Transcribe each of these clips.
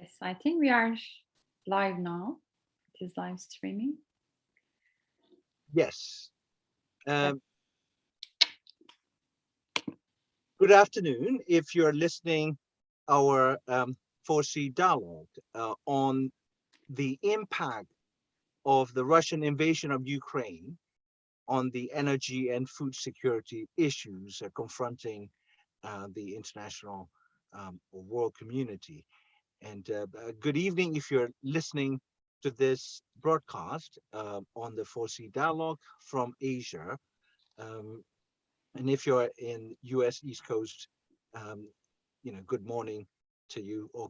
Yes, I think we are live now. It is live streaming. Yes. Good afternoon. If you're listening our FORSEA Dialogue on the impact of the Russian invasion of Ukraine on the energy and food security issues confronting the international or world community. And good evening if you're listening to this broadcast on the FORSEA Dialogue from Asia. Um, and if you're in US East Coast, um, good morning to you, or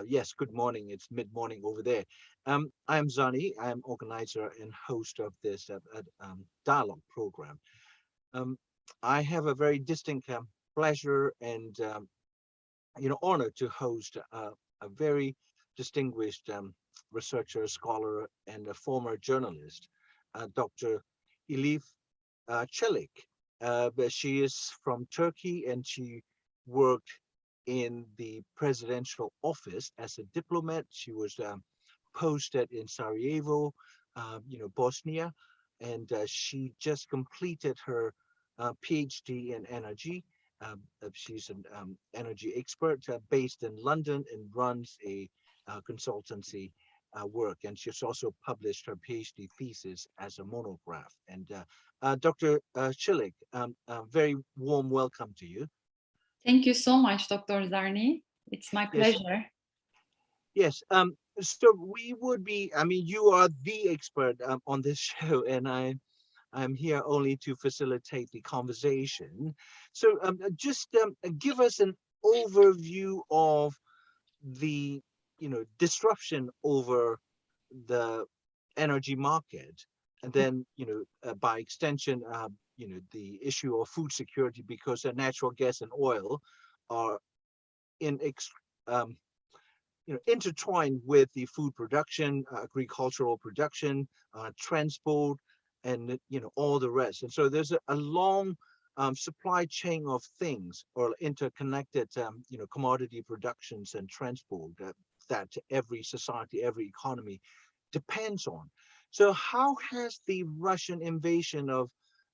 yes, good morning. It's mid-morning over there. I'm Zani. I'm organizer and host of this dialogue program. Um, I have a very distinct pleasure and honor to host a very distinguished researcher, scholar, and a former journalist, Dr. Elif Çelik. But she is from Turkey and she worked in the presidential office as a diplomat. She was posted in Sarajevo, Bosnia, and she just completed her PhD in energy. She's an energy expert based in London and runs a consultancy work. And she's also published her PhD thesis as a monograph. And Dr. Çelik, a very warm welcome to you. Thank you so much, Dr. Zarni. It's my Yes. pleasure. Yes. So we would be, you are the expert on this show, and I'm here only to facilitate the conversation. So just give us an overview of the, disruption over the energy market, and then, by extension, the issue of food security, because natural gas and oil are in intertwined with the food production, agricultural production, transport, and all the rest. And so there's a long supply chain of things, or interconnected commodity productions and transport that every society, every economy depends on. So how has the Russian invasion of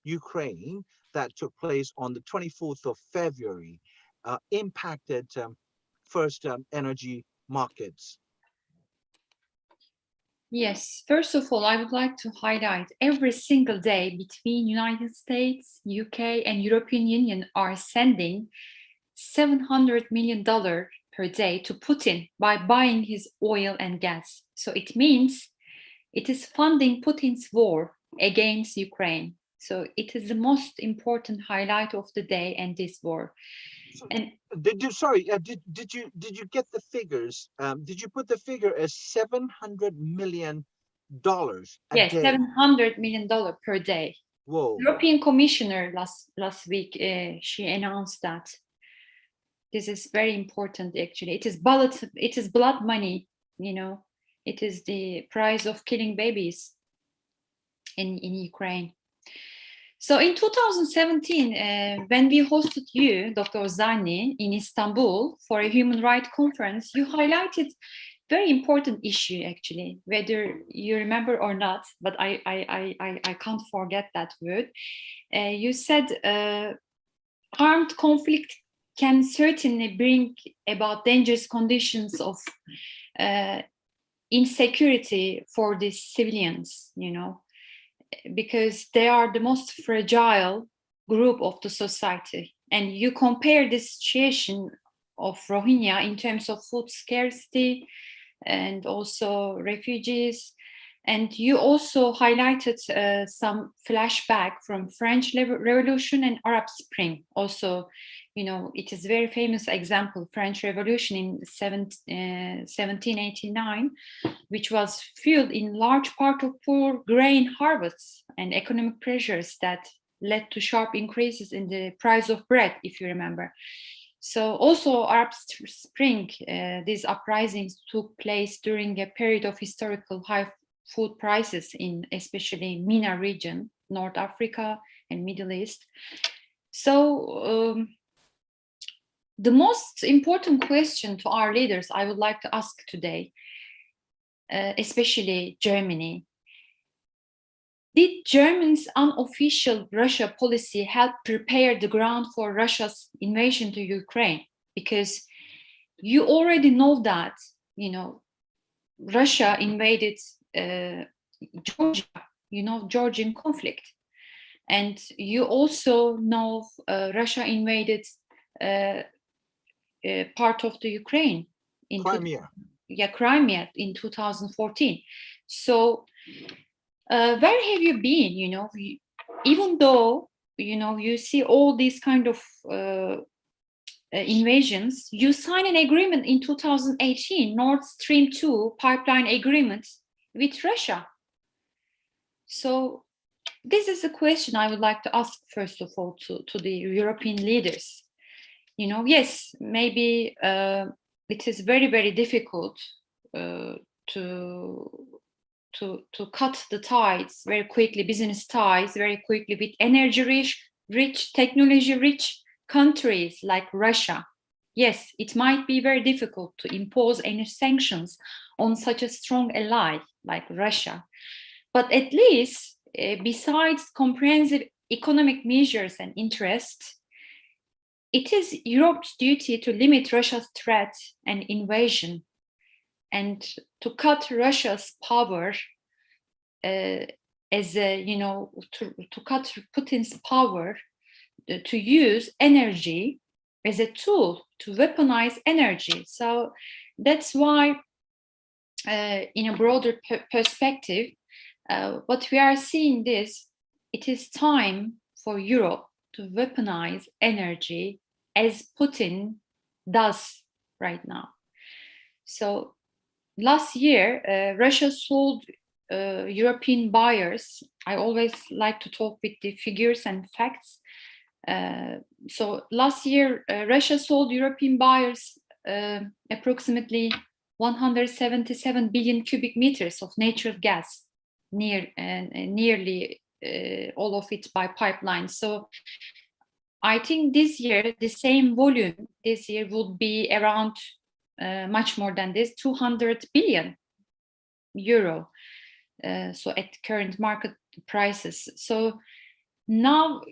Ukraine that took place on the 24th of February impacted first energy markets? Yes, first of all, I would like to highlight every single day between United States, UK, and European Union are sending $700 million per day to Putin by buying his oil and gas. So it means it is funding Putin's war against Ukraine. So it is the most important highlight of the day and this war. So And did you get the figures? Did you put the figure as $700 million a yes, day? $700 million per day. Whoa! European Commissioner last week, she announced that this is very important. Actually, it is blood money. It is the price of killing babies in Ukraine. So in 2017, when we hosted you, Dr. Zani, in Istanbul for a human rights conference, you highlighted very important issue, actually, whether you remember or not, but I can't forget that word. You said armed conflict can certainly bring about dangerous conditions of insecurity for the civilians, because they are the most fragile group of the society. And you compare the situation of Rohingya in terms of food scarcity and also refugees. And you also highlighted some flashback from French Revolution and Arab Spring. Also, it is a very famous example, French Revolution in 1789, which was fueled in large part of poor grain harvests and economic pressures that led to sharp increases in the price of bread, if you remember. So also Arab Spring, these uprisings took place during a period of historical high food prices in especially MENA region, North Africa and Middle East. So the most important question to our leaders I would like to ask today, especially Germany, did Germany's unofficial Russia policy help prepare the ground for Russia's invasion to Ukraine? Because you already know that, Russia invaded Georgia, Georgian conflict. And you also know Russia invaded part of the Ukraine in Crimea. Crimea in 2014. So where have you been? Even though you see all these kind of invasions, you sign an agreement in 2018, Nord Stream 2 pipeline agreement with Russia. So this is a question I would like to ask, first of all, to the European leaders. Yes, maybe it is very, very difficult to cut the ties very quickly, business ties very quickly with energy-rich, technology-rich countries like Russia. Yes, it might be very difficult to impose any sanctions on such a strong ally like Russia. But at least, besides comprehensive economic measures and interests, it is Europe's duty to limit Russia's threat and invasion and to cut Russia's power to cut Putin's power to use energy as a tool to weaponize energy. So that's why, in a broader perspective, what we are seeing is it is time for Europe to weaponize energy as Putin does right now. So last year, Russia sold European buyers. I always like to talk with the figures and facts. So last year, Russia sold European buyers approximately 177 billion cubic meters of natural gas, nearly all of it by pipeline. So I think this year, the same volume this year would be around much more than this, 200 billion euro. So at current market prices. So now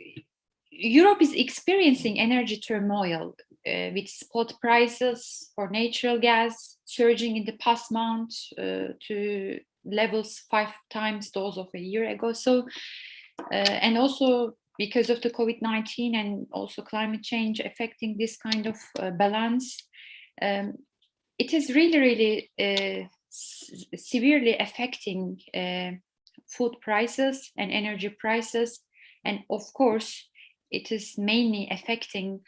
Europe is experiencing energy turmoil with spot prices for natural gas surging in the past month to levels 5 times those of a year ago. So, and also because of the COVID-19 and also climate change affecting this kind of balance, it is really, really severely affecting food prices and energy prices. And of course, it is mainly affecting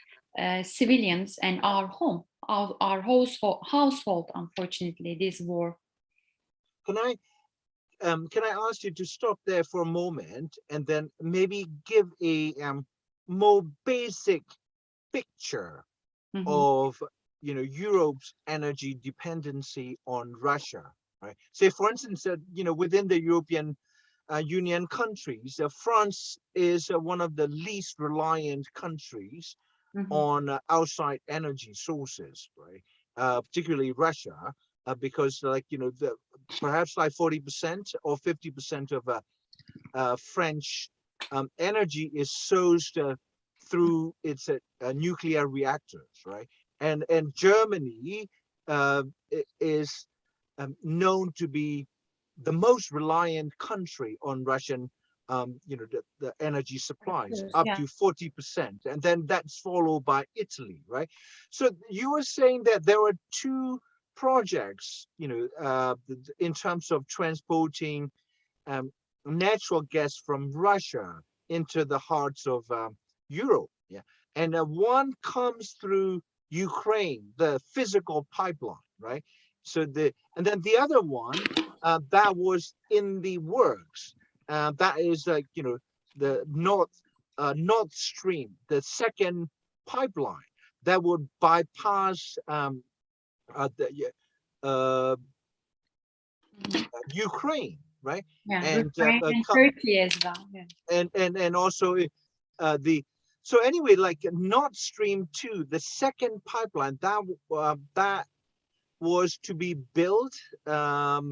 civilians and our home, our household, unfortunately, this war. Can I ask you to stop there for a moment and then maybe give a more basic picture of Europe's energy dependency on Russia, right? Say, for instance, within the European Union countries, France is one of the least reliant countries on outside energy sources, right? Particularly Russia, because perhaps like 40% or 50% of French energy is sourced through its nuclear reactors, right? And Germany is known to be the most reliant country on Russian, the energy supplies, up to 40%, and then that's followed by Italy, right? So you were saying that there were two projects, in terms of transporting natural gas from Russia into the hearts of Europe, yeah, and one comes through Ukraine, the physical pipeline, right? So and then the other one that was in the works, that is the Nord Stream, the second pipeline that would bypass Ukraine, right? Yeah, And Ukraine and Turkey as well. Yeah. And also the So anyway, like Nord Stream 2, the second pipeline that was to be built, has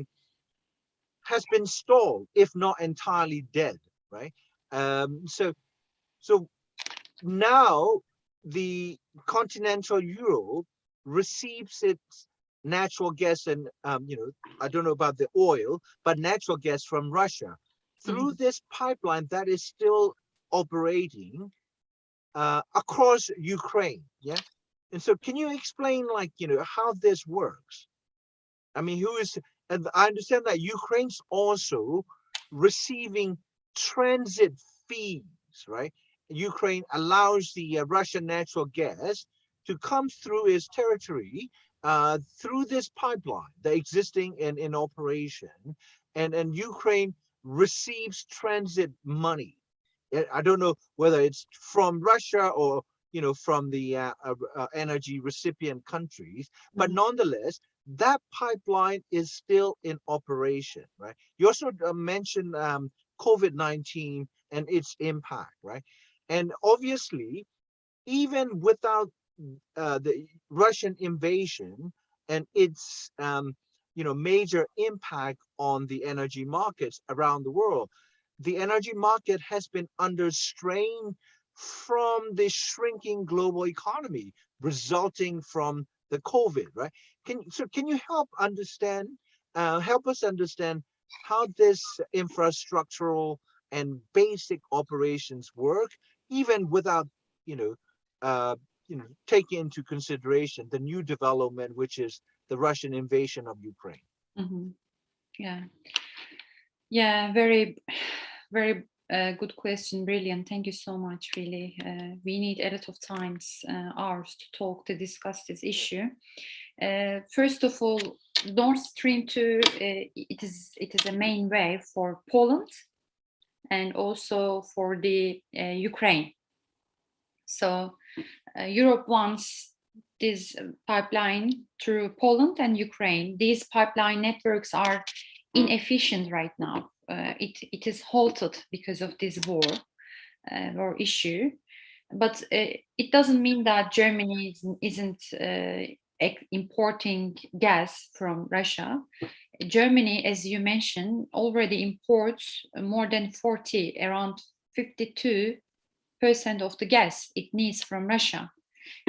been stalled, if not entirely dead, right? So now the continental Europe receives its natural gas and, I don't know about the oil, but natural gas from Russia through this pipeline that is still operating across Ukraine. Yeah. And so can you explain, like, how this works? I mean, and I understand that Ukraine's also receiving transit fees, right? Ukraine allows the Russian natural gas to come through its territory through this pipeline, the existing and in operation, and Ukraine receives transit money. I don't know whether it's from Russia or from the energy recipient countries, but nonetheless, that pipeline is still in operation, right? You also mentioned COVID-19 and its impact, right? And obviously, even without the Russian invasion and its major impact on the energy markets around the world, the energy market has been under strain from the shrinking global economy resulting from the COVID, right? Can you help us understand how this infrastructural and basic operations work, even without you know taking into consideration the new development, which is the Russian invasion of Ukraine? Yeah, very, very good question. Brilliant. Thank you so much. Really, we need a lot of hours to discuss this issue. First of all, Nord Stream 2, it is a main way for Poland and also for the Ukraine. So Europe wants this pipeline through Poland and Ukraine. These pipeline networks are inefficient right now. It is halted because of this war issue. But it doesn't mean that Germany isn't importing gas from Russia. Germany, as you mentioned, already imports more than around 52% of the gas it needs from Russia.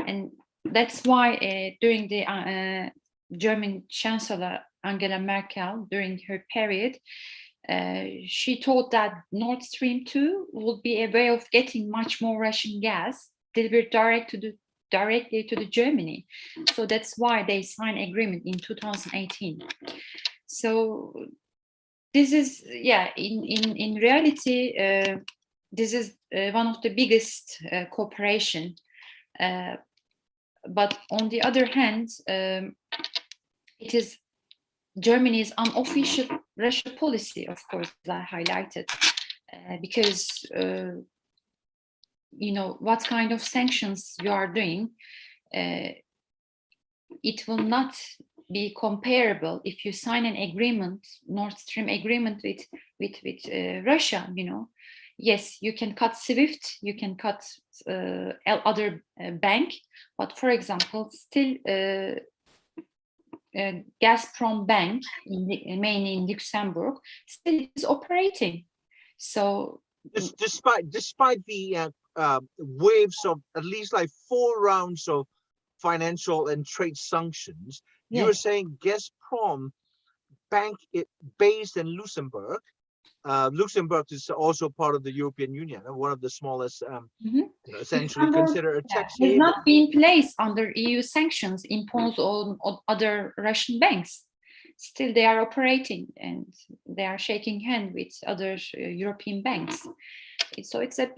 And that's why during the German Chancellor Angela Merkel, during her period, she thought that Nord Stream 2 would be a way of getting much more Russian gas delivered directly to the Germany. So that's why they signed agreement in 2018. So this is, in reality, this is one of the biggest cooperation. But on the other hand, it is Germany's unofficial Russia policy, of course, as I highlighted, because what kind of sanctions you are doing, it will not be comparable if you sign an agreement, Nord Stream agreement with Russia. Yes, you can cut SWIFT, you can cut other bank, but for example, still Gazprom Bank, mainly in Luxembourg, still is operating. So despite the waves of at least like 4 rounds of financial and trade sanctions, yes, you were saying Gazprom Bank, based in Luxembourg. Luxembourg is also part of the European Union, one of the smallest, essentially considered a tax haven. Has not been placed under EU sanctions imposed on other Russian banks. Still, they are operating and they are shaking hands with other European banks. So it's a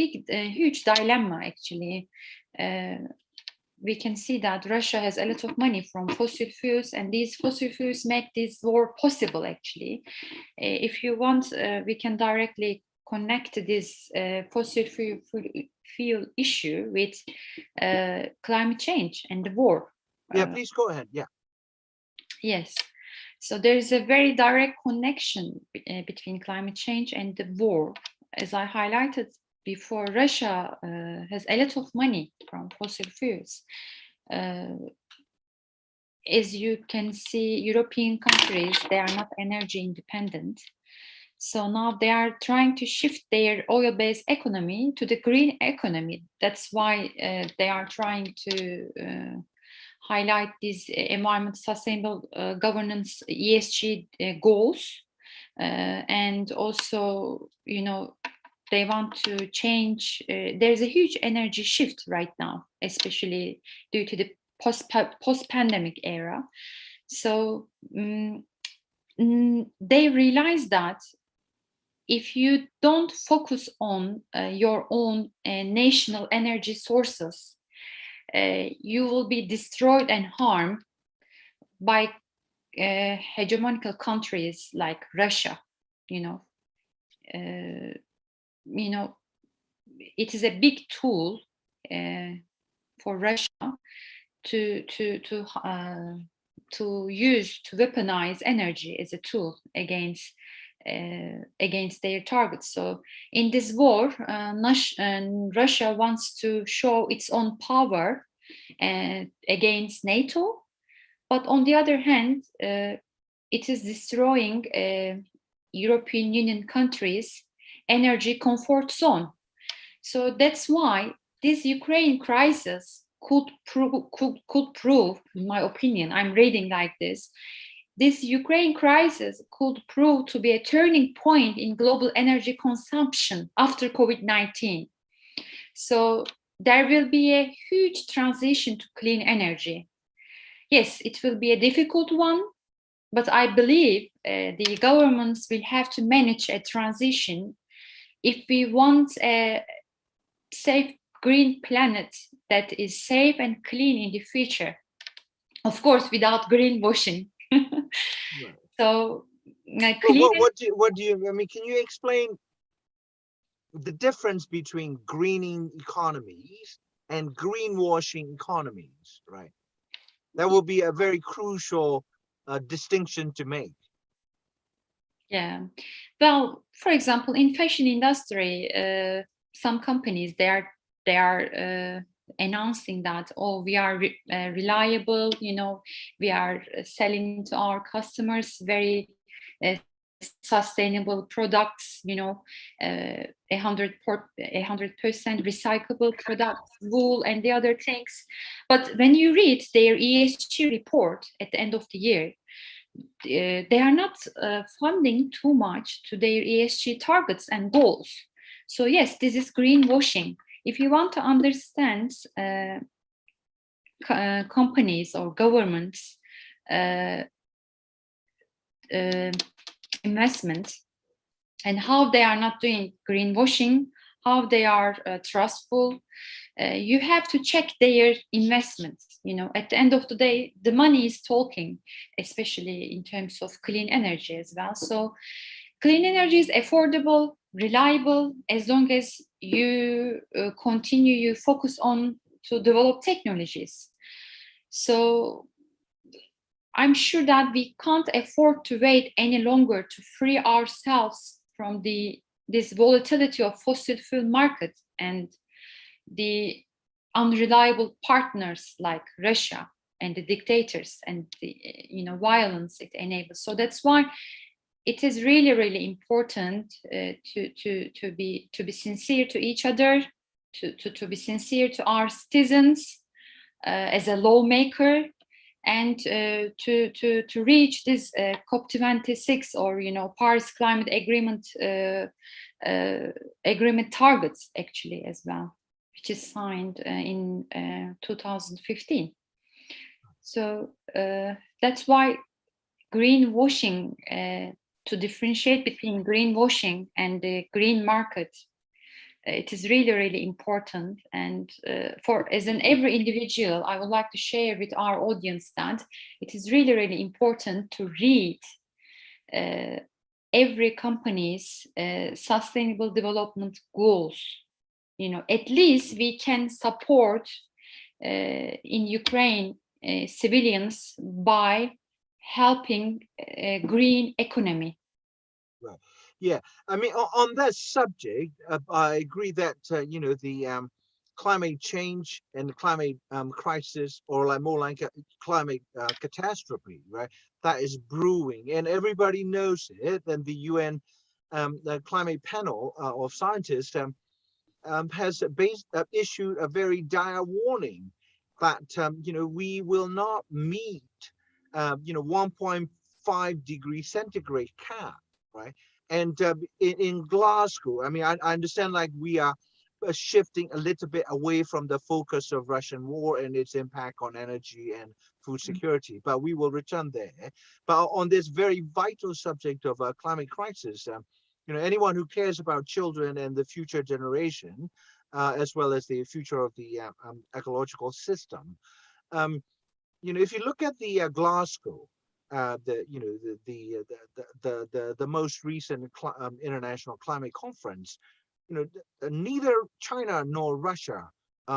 huge dilemma, actually. We can see that Russia has a lot of money from fossil fuels, and these fossil fuels make this war possible, actually. If you want, we can directly connect this fossil fuel issue with climate change and the war. Yeah, please go ahead. Yeah. Yes. So there is a very direct connection between climate change and the war. As I highlighted before Russia has a lot of money from fossil fuels. As you can see, European countries, they are not energy independent. So now they are trying to shift their oil-based economy to the green economy. That's why they are trying to highlight these environment sustainable governance ESG goals. And also, you know, they want to change. There's a huge energy shift right now, especially due to the post-pandemic era. So they realize that if you don't focus on your own national energy sources, you will be destroyed and harmed by hegemonical countries like Russia. You know, it is a big tool for Russia to use, to weaponize energy as a tool against their targets. So in this war, Russia wants to show its own power against NATO, but on the other hand, it is destroying European Union countries' energy comfort zone. So that's why this Ukraine crisis could prove, in my opinion, I'm reading like this Ukraine crisis could prove to be a turning point in global energy consumption after COVID-19. So there will be a huge transition to clean energy. Yes, it will be a difficult one, but I believe the governments will have to manage a transition if we want a safe green planet that is safe and clean in the future. Of course, without greenwashing. Right. So, Well, what do you, I mean, can you explain the difference between greening economies and greenwashing economies, right? That will be a very crucial distinction to make. Yeah. Well, for example, in fashion industry, some companies they are announcing that, oh, we are reliable, you know, we are selling to our customers very sustainable products, you know, 100% recyclable products, wool and the other things. But when you read their ESG report at the end of the year, they are not funding too much to their ESG targets and goals. So yes, this is greenwashing. If you want to understand companies or governments investment and how they are not doing greenwashing, how they are trustful, you have to check their investments. You know, at the end of the day, the money is talking, especially in terms of clean energy as well. So clean energy is affordable, reliable, as long as you you focus on to develop technologies. So I'm sure that we can't afford to wait any longer to free ourselves from this volatility of fossil fuel market and the unreliable partners like Russia and the dictators and the violence it enables. So that's why it is really, really important to be sincere to each other, to be sincere to our citizens as a lawmaker, and to reach this COP26 or Paris Climate Agreement agreement targets actually as well, which is signed in 2015. So that's why greenwashing, to differentiate between greenwashing and the green market, it is really, really important. And for as an every individual, I would like to share with our audience that it is really, really important to read every company's sustainable development goals. At least we can support in Ukraine civilians by helping green economy. Right. Yeah. I mean, on that subject, I agree that the climate change and the climate crisis, or like more like a climate catastrophe, right? That is brewing, and everybody knows it. And the UN, the climate panel of scientists, has issued a very dire warning that we will not meet 1.5 degree centigrade cap, right? And in Glasgow, I mean, I understand like we are shifting a little bit away from the focus of Russian war and its impact on energy and food security, but we will return there. But on this very vital subject of climate crisis, anyone who cares about children and the future generation, as well as the future of the ecological system, if you look at the Glasgow, the most recent international climate conference, neither China nor Russia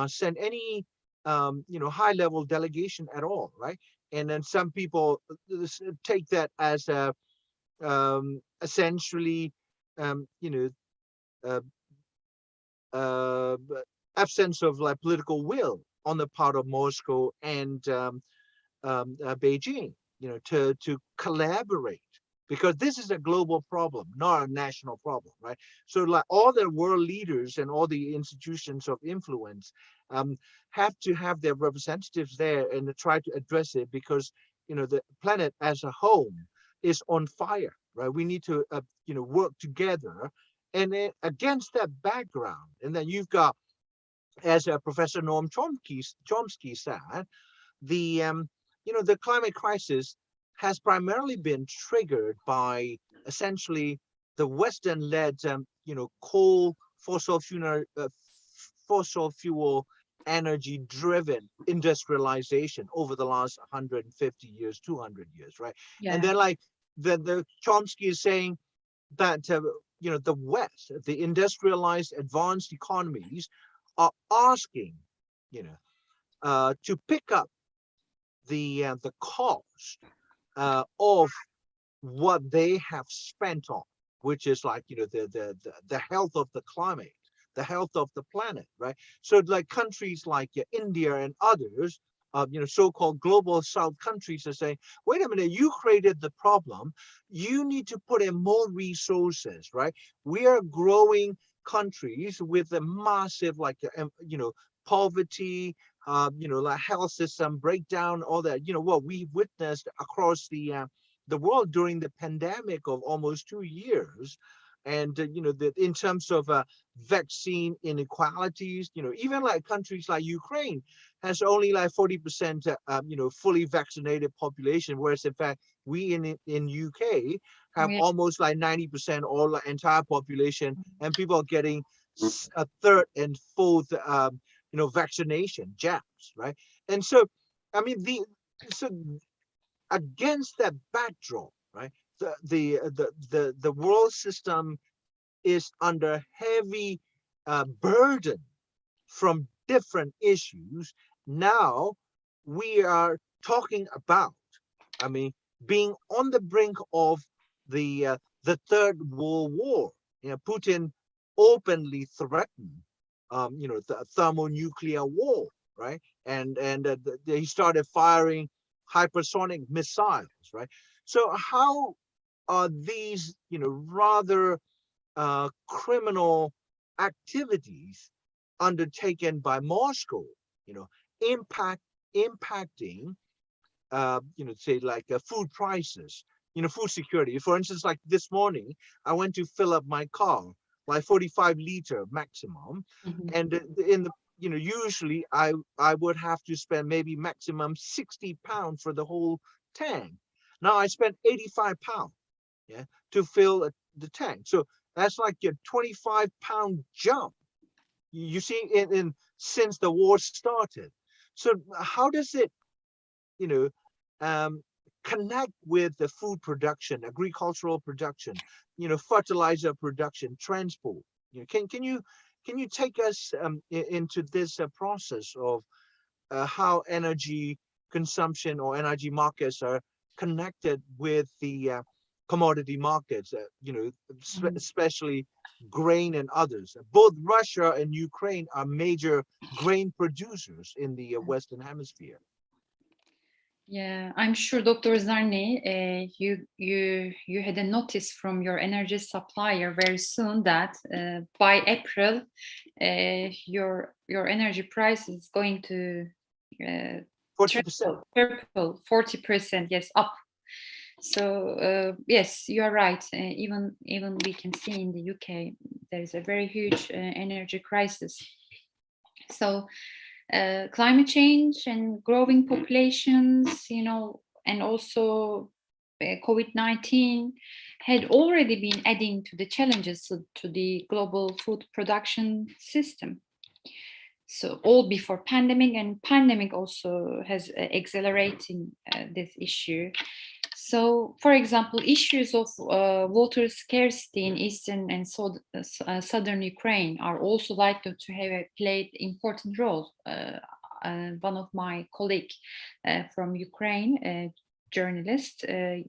sent any high level delegation at all, right? And then some people take that as a essentially um, you know uh, uh, absence of like political will on the part of Moscow and Beijing, to collaborate, because this is a global problem, not a national problem, right? So like all the world leaders and all the institutions of influence um, have to have their representatives there and to try to address it, because the planet as a whole is on fire, right? We need to work together, and then against that background, and then you've got, as Professor Noam Chomsky said, the the climate crisis has primarily been triggered by essentially the Western-led coal fossil fuel energy-driven industrialization over the last 150 years, 200 years, right? And Yeah. then like the Chomsky is saying that the West, the industrialized advanced economies, are asking to pick up the cost of what they have spent on, which is like the health of the climate, the health of the planet, right? So like countries like India and others, so-called global South countries are saying, wait a minute, you created the problem, you need to put in more resources, right? We are growing countries with a massive poverty, like health system breakdown, all that, what we witnessed across the world during the pandemic of almost 2 years. And in terms of vaccine inequalities, even like countries like Ukraine has only like 40% fully vaccinated population, whereas in fact we in UK have Yeah. almost like 90% all the entire population, and people are getting a third and fourth vaccination jabs, right? And so I mean so against that backdrop, right, the world system is under heavy burden from different issues. Now we are talking about, I mean, being on the brink of the Third World War. Putin openly threatened, the thermonuclear war, right? And he started firing hypersonic missiles, right? So how are these, rather criminal activities undertaken by Moscow, you know, impacting, say like food prices, food security. For instance, like this morning, I went to fill up my car, like 45-liter maximum, Mhm. and in the usually I would have to spend maybe maximum £60 for the whole tank. Now I spent £85, yeah, to fill the tank. So that's like a 25-pound jump. You see, in since the war started. So how does it, you know, um, connect with the food production, agricultural production, fertilizer production, transport? Can you take us into this process of how energy consumption or energy markets are connected with the commodity markets, Mm. especially grain and others. Both Russia and Ukraine are major grain producers in the Western Hemisphere. Yeah, I'm sure, Dr. Zarni, you had a notice from your energy supplier very soon that by April, your energy price is going to 40%. triple 40%. Yes, up. So yes, you are right. Even we can see in the UK there is a very huge energy crisis. So climate change and growing populations, and also COVID-19 had already been adding to the challenges to the global food production system. So all before pandemic, and pandemic also has accelerating this issue. So, for example, issues of water scarcity in eastern and southern Ukraine are also likely to have played important role. One of my colleague from Ukraine, journalist,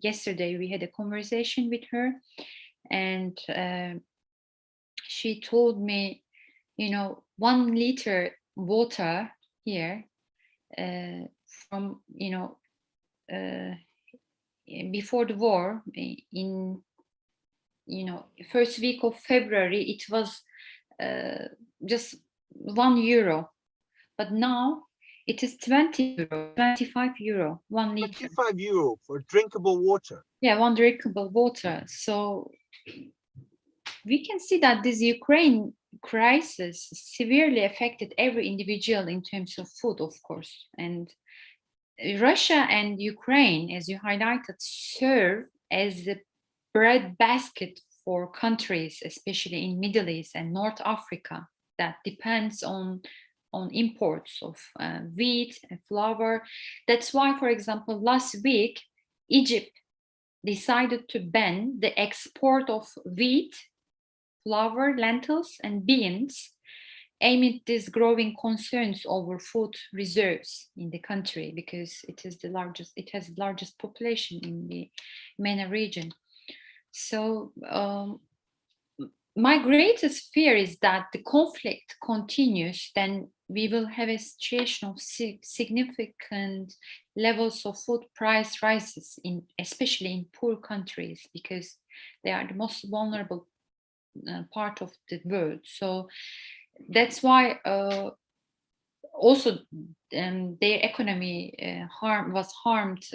yesterday we had a conversation with her, and she told me, 1 liter water here from uh, before the war, in first week of February, it was just €1, but now it is €20, €25, 1 liter. €25 for drinkable water. Yeah, one drinkable water. So we can see that this Ukraine crisis severely affected every individual in terms of food, of course. And Russia and Ukraine, as you highlighted, serve as the bread basket for countries, especially in Middle East and North Africa, that depends on imports of wheat and flour. That's why, for example, last week, Egypt decided to ban the export of wheat, flour, lentils, and beans, amid these growing concerns over food reserves in the country, because it has the largest population in the MENA region. So my greatest fear is that the conflict continues, then we will have a situation of significant levels of food price rises, especially in poor countries, because they are the most vulnerable part of the world. So that's why also their economy was harmed,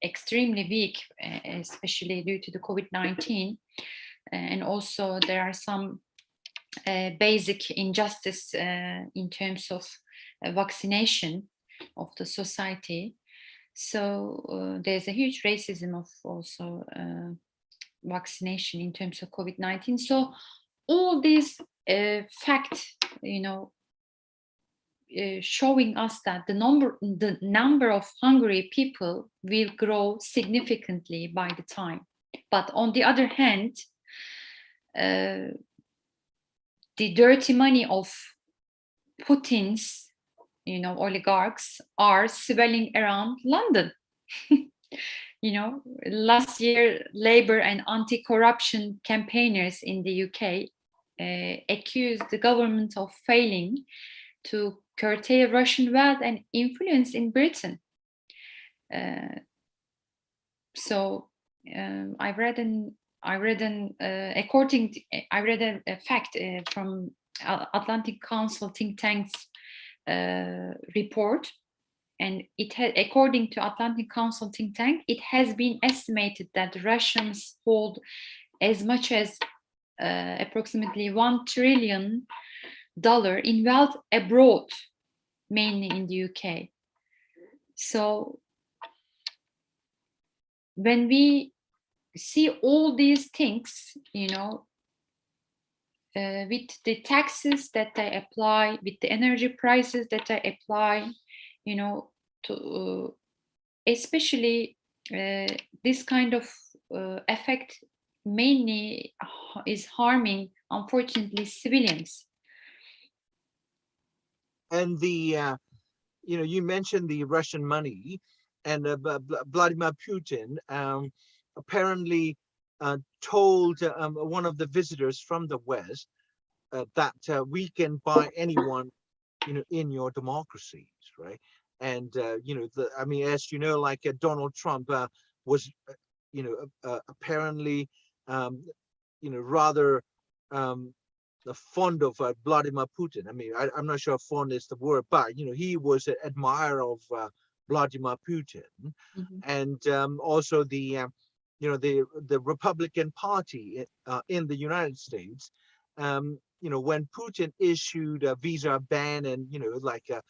extremely weak, especially due to the COVID-19. And also there are some basic injustice in terms of vaccination of the society. So there's a huge racism of also vaccination in terms of COVID-19. So all these facts, showing us that the number of hungry people will grow significantly by the time. But on the other hand, the dirty money of Putin's, oligarchs are swelling around London. Last year, labor and anti-corruption campaigners in the UK accused the government of failing to curtail Russian wealth and influence in Britain. So I read a fact from Atlantic Council think tank's report, and according to Atlantic Council think tank, it has been estimated that Russians hold as much as approximately $1 trillion in wealth abroad, mainly in the UK. So when we see all these things, with the taxes that I apply, with the energy prices that I apply, to especially this kind of effect mainly is harming, unfortunately, civilians. And you mentioned the Russian money, and Vladimir Putin apparently told one of the visitors from the West that we can buy anyone, in your democracies, right? And I mean, as you know, like Donald Trump was, apparently, rather fond of Vladimir Putin. I mean, I'm not sure if fond is the word, but he was an admirer of Vladimir Putin, Mhm. and also the Republican Party in the United States. When Putin issued a visa ban and like a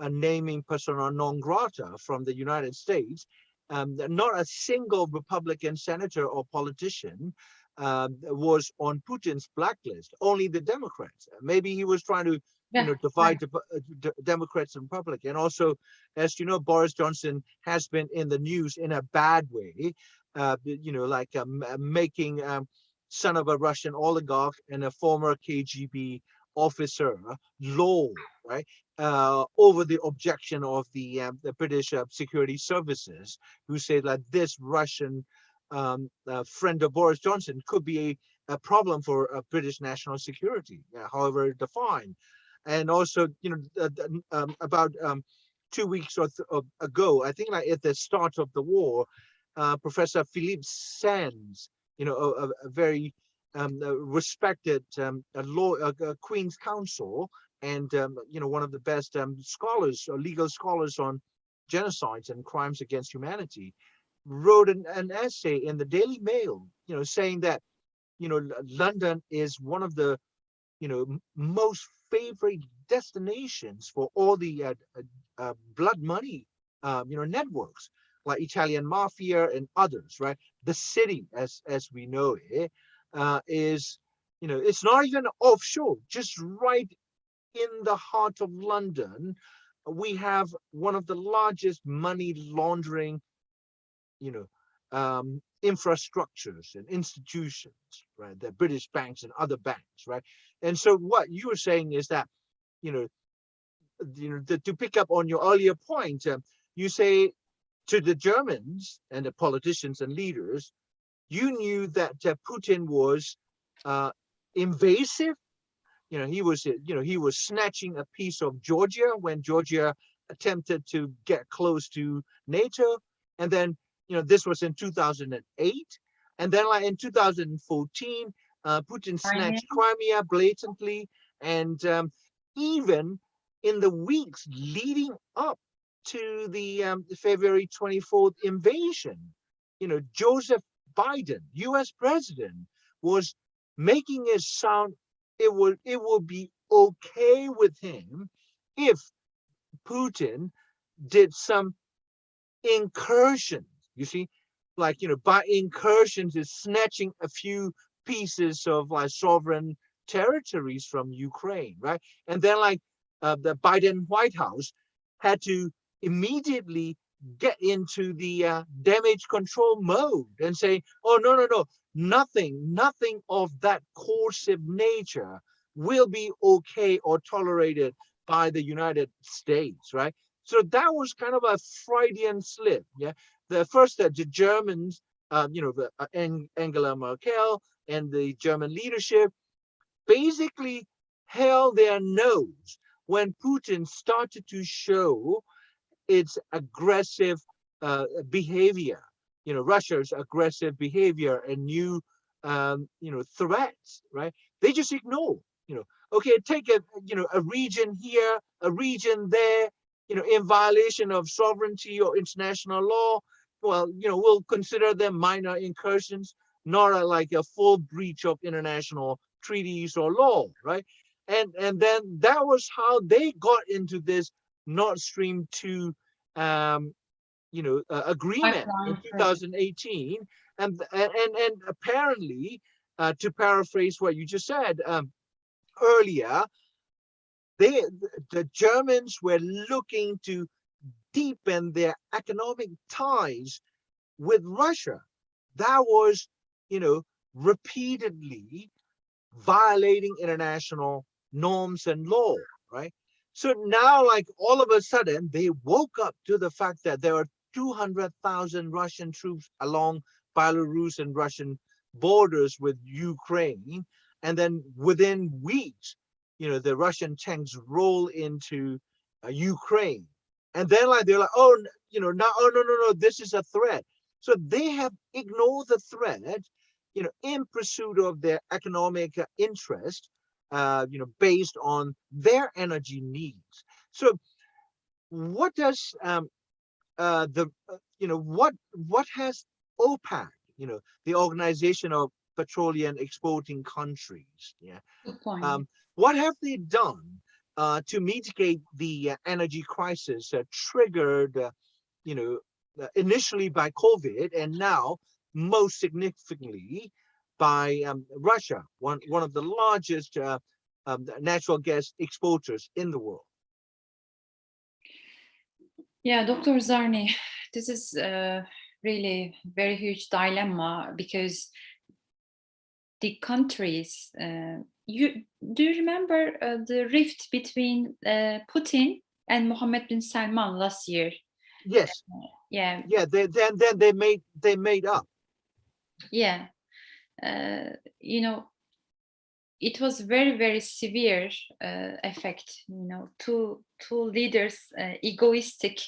naming persona non grata from the United States, not a single Republican senator or politician was on Putin's blacklist. Only the Democrats. Maybe he was trying to, Yeah, divide right. Democrats and Republicans. And also, as you know, Boris Johnson has been in the news in a bad way. Like making son of a Russian oligarch and a former KGB officer law, right? Over the objection of the British security services, who said that this Russian friend of Boris Johnson could be a problem for British national security, however defined. And also, about 2 weeks ago, I think, like at the start of the war, Professor Philippe Sands, a very respected law, Queen's Counsel, and one of the best scholars or legal scholars on genocides and crimes against humanity, wrote an essay in the Daily Mail, saying that London is one of the most favorite destinations for all the blood money networks like Italian mafia and others, right? The city, as we know it, is it's not even offshore, just right in the heart of London. We have one of the largest money laundering you know, infrastructures and institutions, right? The British banks and other banks, right? And so what you were saying is that, you know, to pick up on your earlier point, you say to the Germans and the politicians and leaders, you knew that Putin was uh, invasive. He was snatching a piece of Georgia when Georgia attempted to get close to NATO, and then this was in 2008, and then like in 2014, Putin Crimea. snatched Crimea blatantly, and even in the weeks leading up to the February 24th invasion, Joseph Biden, U.S. president, was making it sound it will be okay with him if Putin did some incursions. You see, like by incursions is snatching a few pieces of like sovereign territories from Ukraine, right? And then like the Biden White House had to immediately get into the damage control mode and say, oh no, nothing of that coercive nature will be okay or tolerated by the United States, right? So that was kind of a Freudian slip. Yeah, the first the Germans, Angela Merkel and the German leadership basically held their nose when Putin started to show its aggressive behavior. Russia's aggressive behavior and new, threats. Right? They just ignore. Okay, take a region here, a region there, in violation of sovereignty or international law. Well, we'll consider them minor incursions, not like a full breach of international treaties or law, right? And then that was how they got into this Nord Stream 2 agreement in Pipeline project. 2018, and apparently, to paraphrase what you just said earlier, they the Germans were looking to deepen their economic ties with Russia. That was, repeatedly violating international norms and law, right? So now, like all of a sudden, they woke up to the fact that there are 200,000 Russian troops along Belarus and Russian borders with Ukraine, and then within weeks, the Russian tanks roll into Ukraine, and then like they're like, oh, now, oh no, this is a threat. So they have ignored the threat, in pursuit of their economic interest, based on their energy needs. So what does what has OPEC, the Organization of Petroleum Exporting Countries, Good point. what have they done to mitigate the energy crisis triggered, initially by COVID, and now most significantly by Russia, one of the largest natural gas exporters in the world? Yeah, Dr. Zarni, this is really very huge dilemma, because the countries, do you remember the rift between Putin and Mohammed bin Salman last year? Yes. Yeah. Then they made up. Yeah. It was very, very severe effect. Two leaders, egoistic,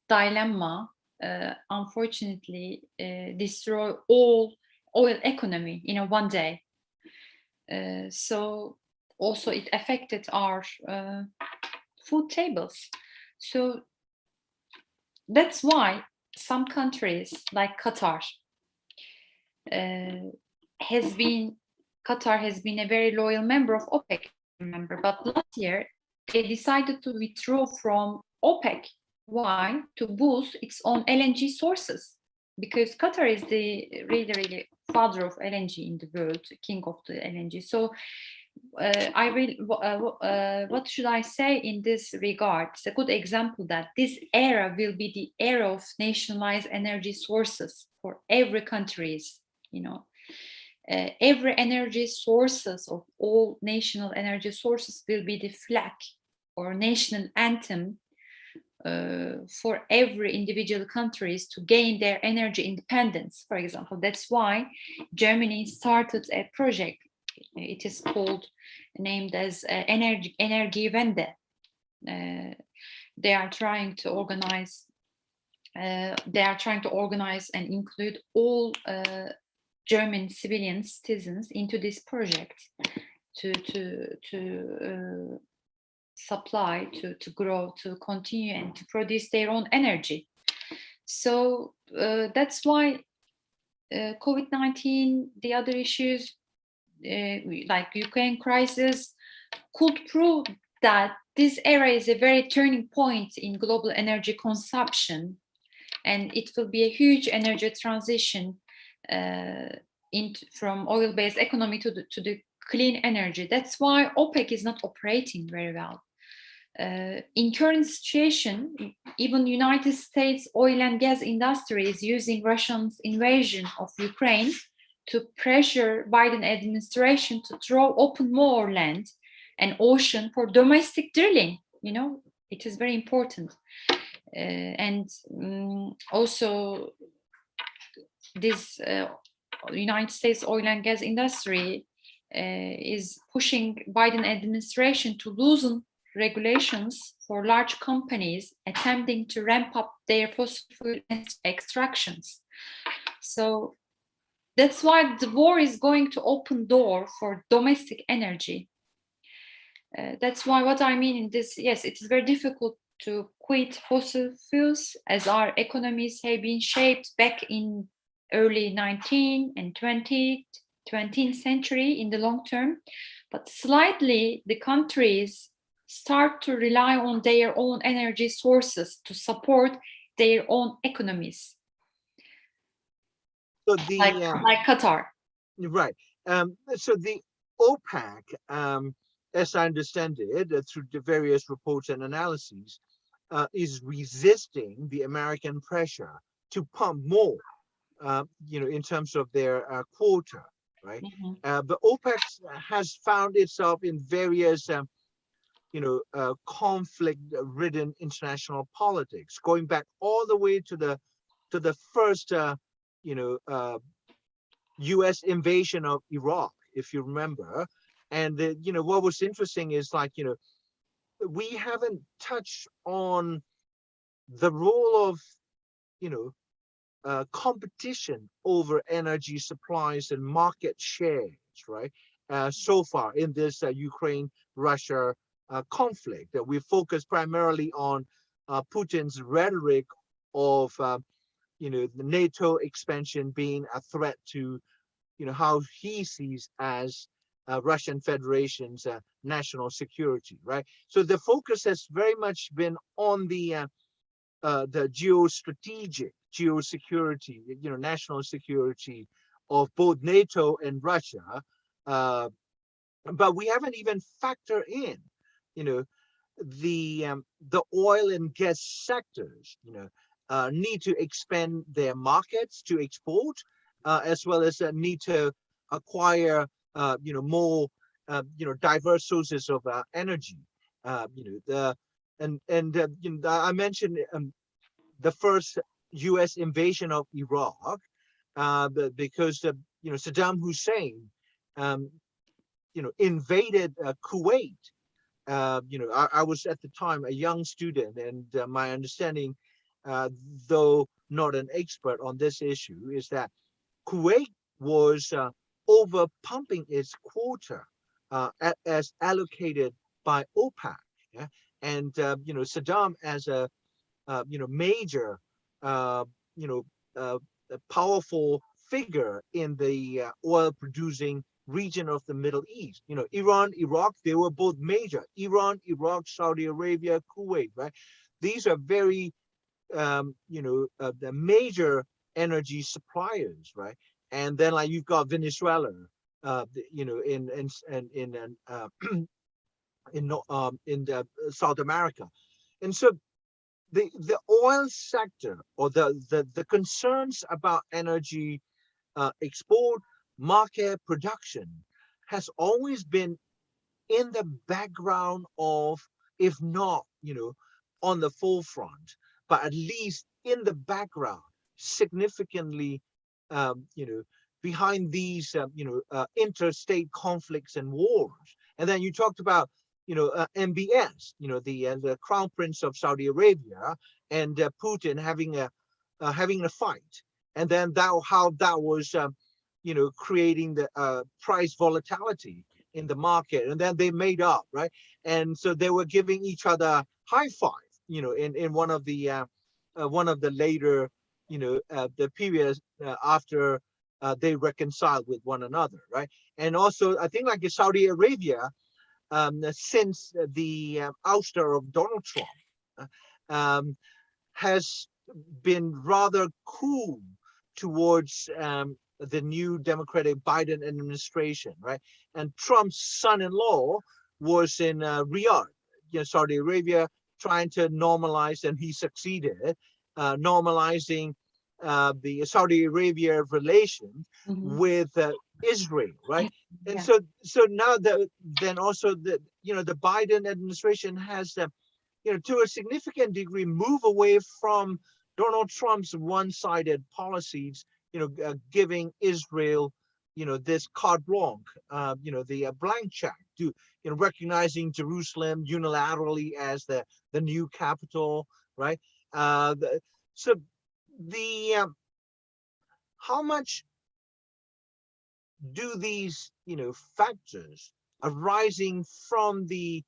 dilemma, unfortunately destroy all oil economy in one day. So also it affected our food tables. So that's why some countries like Qatar has been a very loyal member of OPEC, remember, but last year they decided to withdraw from OPEC. Why? To boost its own LNG sources, because Qatar is the really father of LNG in the world, king of the LNG. So what should I say in this regard? It's a good example that this era will be the era of nationalized energy sources for every countries. Every energy sources of all national energy sources will be the flag or national anthem for every individual countries to gain their energy independence, for example. That's why Germany started a project. It is named as Energiewende. They are trying to organize and include all German citizens into this project to supply, to grow, to continue, and to produce their own energy. So that's why COVID-19, the other issues like Ukraine crisis, could prove that this era is a very turning point in global energy consumption, and it will be a huge energy transition from oil-based economy to the clean energy. That's why OPEC is not operating very well. In current situation, even United States oil and gas industry is using Russia's invasion of Ukraine to pressure Biden administration to throw open more land and ocean for domestic drilling. It is very important. And also this United States oil and gas industry is pushing Biden administration to loosen regulations for large companies attempting to ramp up their fossil fuel extractions. So that's why the war is going to open door for domestic energy. That's why what I mean in this, yes, it is very difficult to quit fossil fuels, as our economies have been shaped back in early 19th and 20th century in the long term. But slightly, the countries start to rely on their own energy sources to support their own economies. So like Qatar. Right. So the OPEC, as I understand it, through the various reports and analyses, is resisting the American pressure to pump more, in terms of their quota, right? Mm-hmm. But OPEC has found itself in various, conflict-ridden international politics, going back all the way to the first U.S. invasion of Iraq, if you remember. And what was interesting is like we haven't touched on the role of you know competition over energy supplies and market shares, right? So far in this Ukraine-Russia conflict, that we focus primarily on Putin's rhetoric of the NATO expansion being a threat to how he sees as Russian Federation's national security, right? So the focus has very much been on the geostrategic, geosecurity, national security of both NATO and Russia. Uh, but we haven't even factored in, you know, the oil and gas sectors, need to expand their markets to export, as well as need to acquire, more, diverse sources of energy. The I mentioned the first U.S. invasion of Iraq, because Saddam Hussein, um, invaded Kuwait. I was at the time a young student, and my understanding, uh, though not an expert on this issue, is that Kuwait was over pumping its quota as allocated by OPEC. Yeah? And Saddam, as a major, uh, you know, a powerful figure in the oil producing region of the Middle East. Iran, Iraq, they were both major. Iran, Iraq, Saudi Arabia, Kuwait, right? These are very, the major energy suppliers, right? And then like you've got Venezuela, in South America. And so the oil sector, or the concerns about energy export, market, production, has always been in the background of, if not on the forefront, but at least in the background, significantly, behind these interstate conflicts and wars. And then you talked about MBS, the Crown Prince of Saudi Arabia, and Putin having a fight, and then how that was creating the price volatility in the market, and then they made up, right? And so they were giving each other high five, in one of the later, the periods after they reconciled with one another, right? And also, I think like in Saudi Arabia, since the ouster of Donald Trump, has been rather cool towards the new Democratic Biden administration, right? And Trump's son-in-law was in Riyadh, Saudi Arabia, trying to normalize, and he succeeded, normalizing the Saudi Arabia relations with Israel, right? And Yeah. so now then also the Biden administration has to a significant degree move away from Donald Trump's one-sided policies, giving Israel, this carte blanche, the blank check to, recognizing Jerusalem unilaterally as the new capital, right? So the how much do these, factors arising from the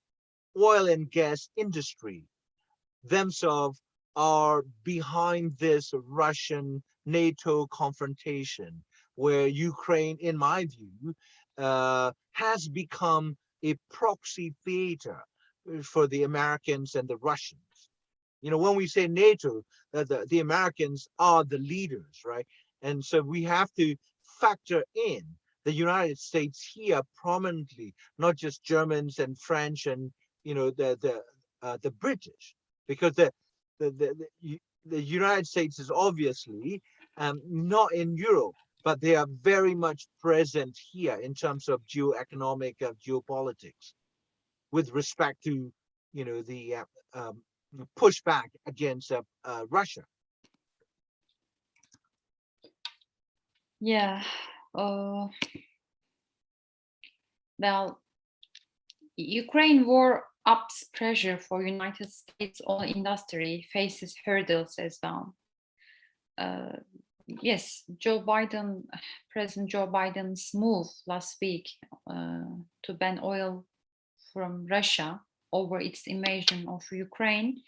oil and gas industry themselves are behind this Russian NATO confrontation, where Ukraine, in my view, has become a proxy theater for the Americans and the Russians. When we say NATO, the Americans are the leaders, right? And so we have to factor in the United States here prominently, not just Germans and French and the British, because the United States is obviously not in Europe, but they are very much present here in terms of geoeconomic geopolitics with respect to the pushback against Russia. Yeah. Well, Ukraine war ups pressure for United States oil industry faces hurdles as well. Uh, yes, President Joe Biden's move last week to ban oil from Russia over its invasion of Ukraine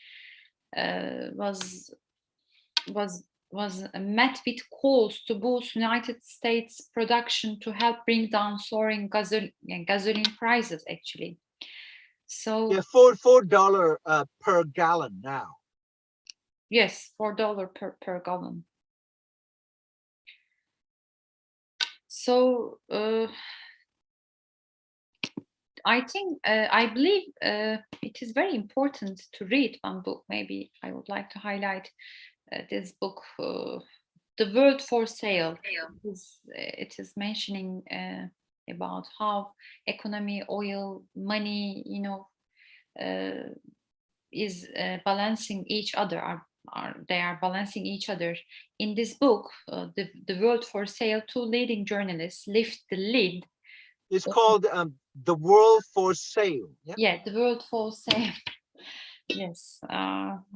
was met with calls to boost United States production to help bring down soaring gasoline prices. Actually, so Yeah, $4 per gallon now. yes, $4 per gallon. So I believe it is very important to read one book. Maybe I would like to highlight this book, The World for Sale. It is mentioning about how economy, oil, money, is balancing each other. They are balancing each other. In this book, the World for Sale, two leading journalists lift the lid. It's called The World for Sale. Yeah. Yeah, the World for Sale. Yes,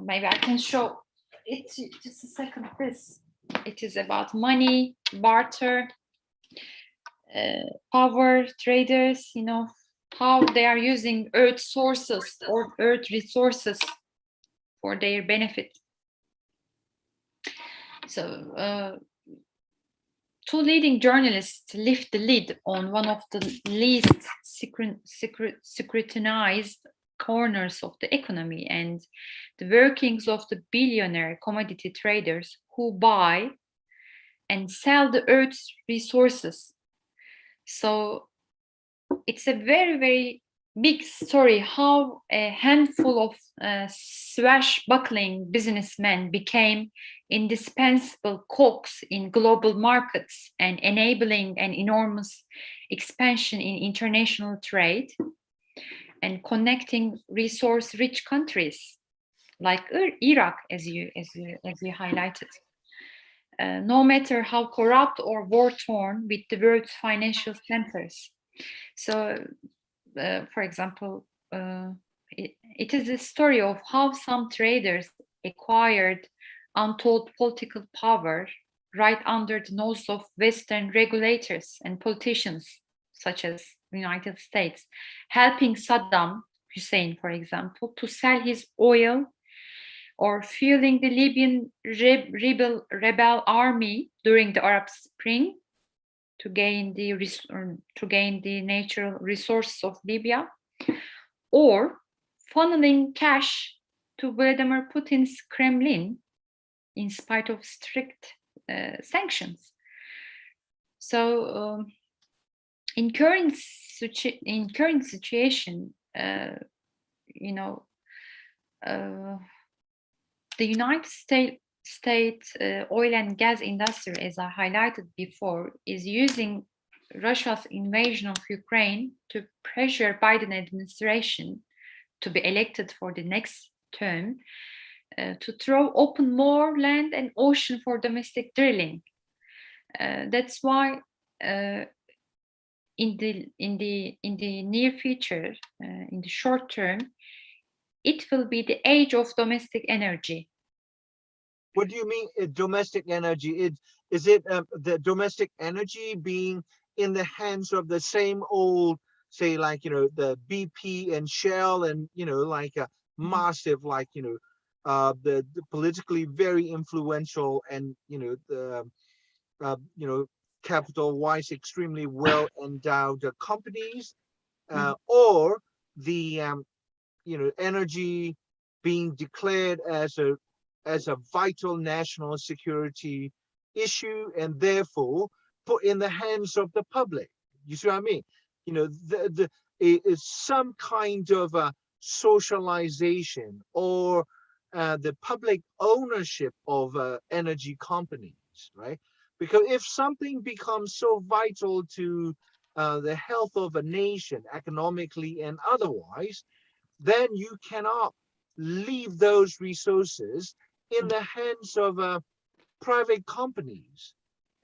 maybe I can show it. Just a second. This it is about money, barter, power, traders. How they are using earth sources or earth resources for their benefit. So, two leading journalists lift the lid on one of the least scrutinized corners of the economy and the workings of the billionaire commodity traders who buy and sell the earth's resources. So it's a very, very big story how a handful of swashbuckling businessmen became indispensable cogs in global markets and enabling an enormous expansion in international trade and connecting resource-rich countries like Iraq, as you highlighted. No matter how corrupt or war-torn with the world's financial centers. So, for example, it is a story of how some traders acquired untold political power right under the nose of Western regulators and politicians, such as the United States, helping Saddam Hussein, for example, to sell his oil or fueling the Libyan rebel army during the Arab Spring to gain the natural resources of Libya, or funneling cash to Vladimir Putin's Kremlin in spite of strict sanctions. So, in current situation, the United States oil and gas industry, as I highlighted before, is using Russia's invasion of Ukraine to pressure Biden administration to be elected for the next term to throw open more land and ocean for domestic drilling. That's why in the near future, in the short term, it will be the age of domestic energy. What do you mean domestic energy? Is it the domestic energy being in the hands of the same old, say, like, the BP and Shell and, like a massive, like, the politically very influential and, capital wise, extremely well endowed companies, or the, energy being declared as a vital national security issue and therefore put in the hands of the public. You see what I mean? It's some kind of a socialization or the public ownership of energy companies, right? Because if something becomes so vital to the health of a nation, economically and otherwise, then you cannot leave those resources in the hands of private companies.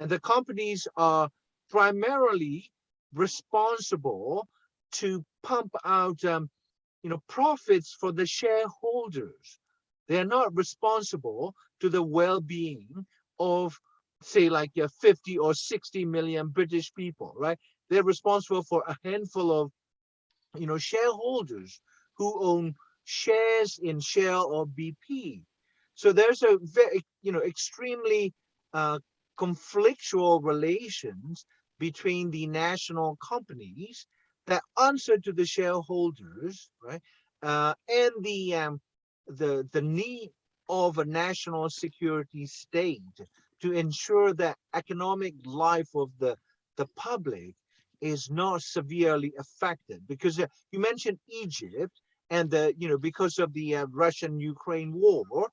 And the companies are primarily responsible to pump out, profits for the shareholders. They are not responsible to the well-being of, say, like 50 or 60 million British people, right? They're responsible for a handful of, shareholders who own shares in Shell or BP. So there's a very, extremely conflictual relations between the national companies that answer to the shareholders, right? And the need of a national security state to ensure that economic life of the public is not severely affected. Because you mentioned Egypt, and because of the Russian-Ukraine war,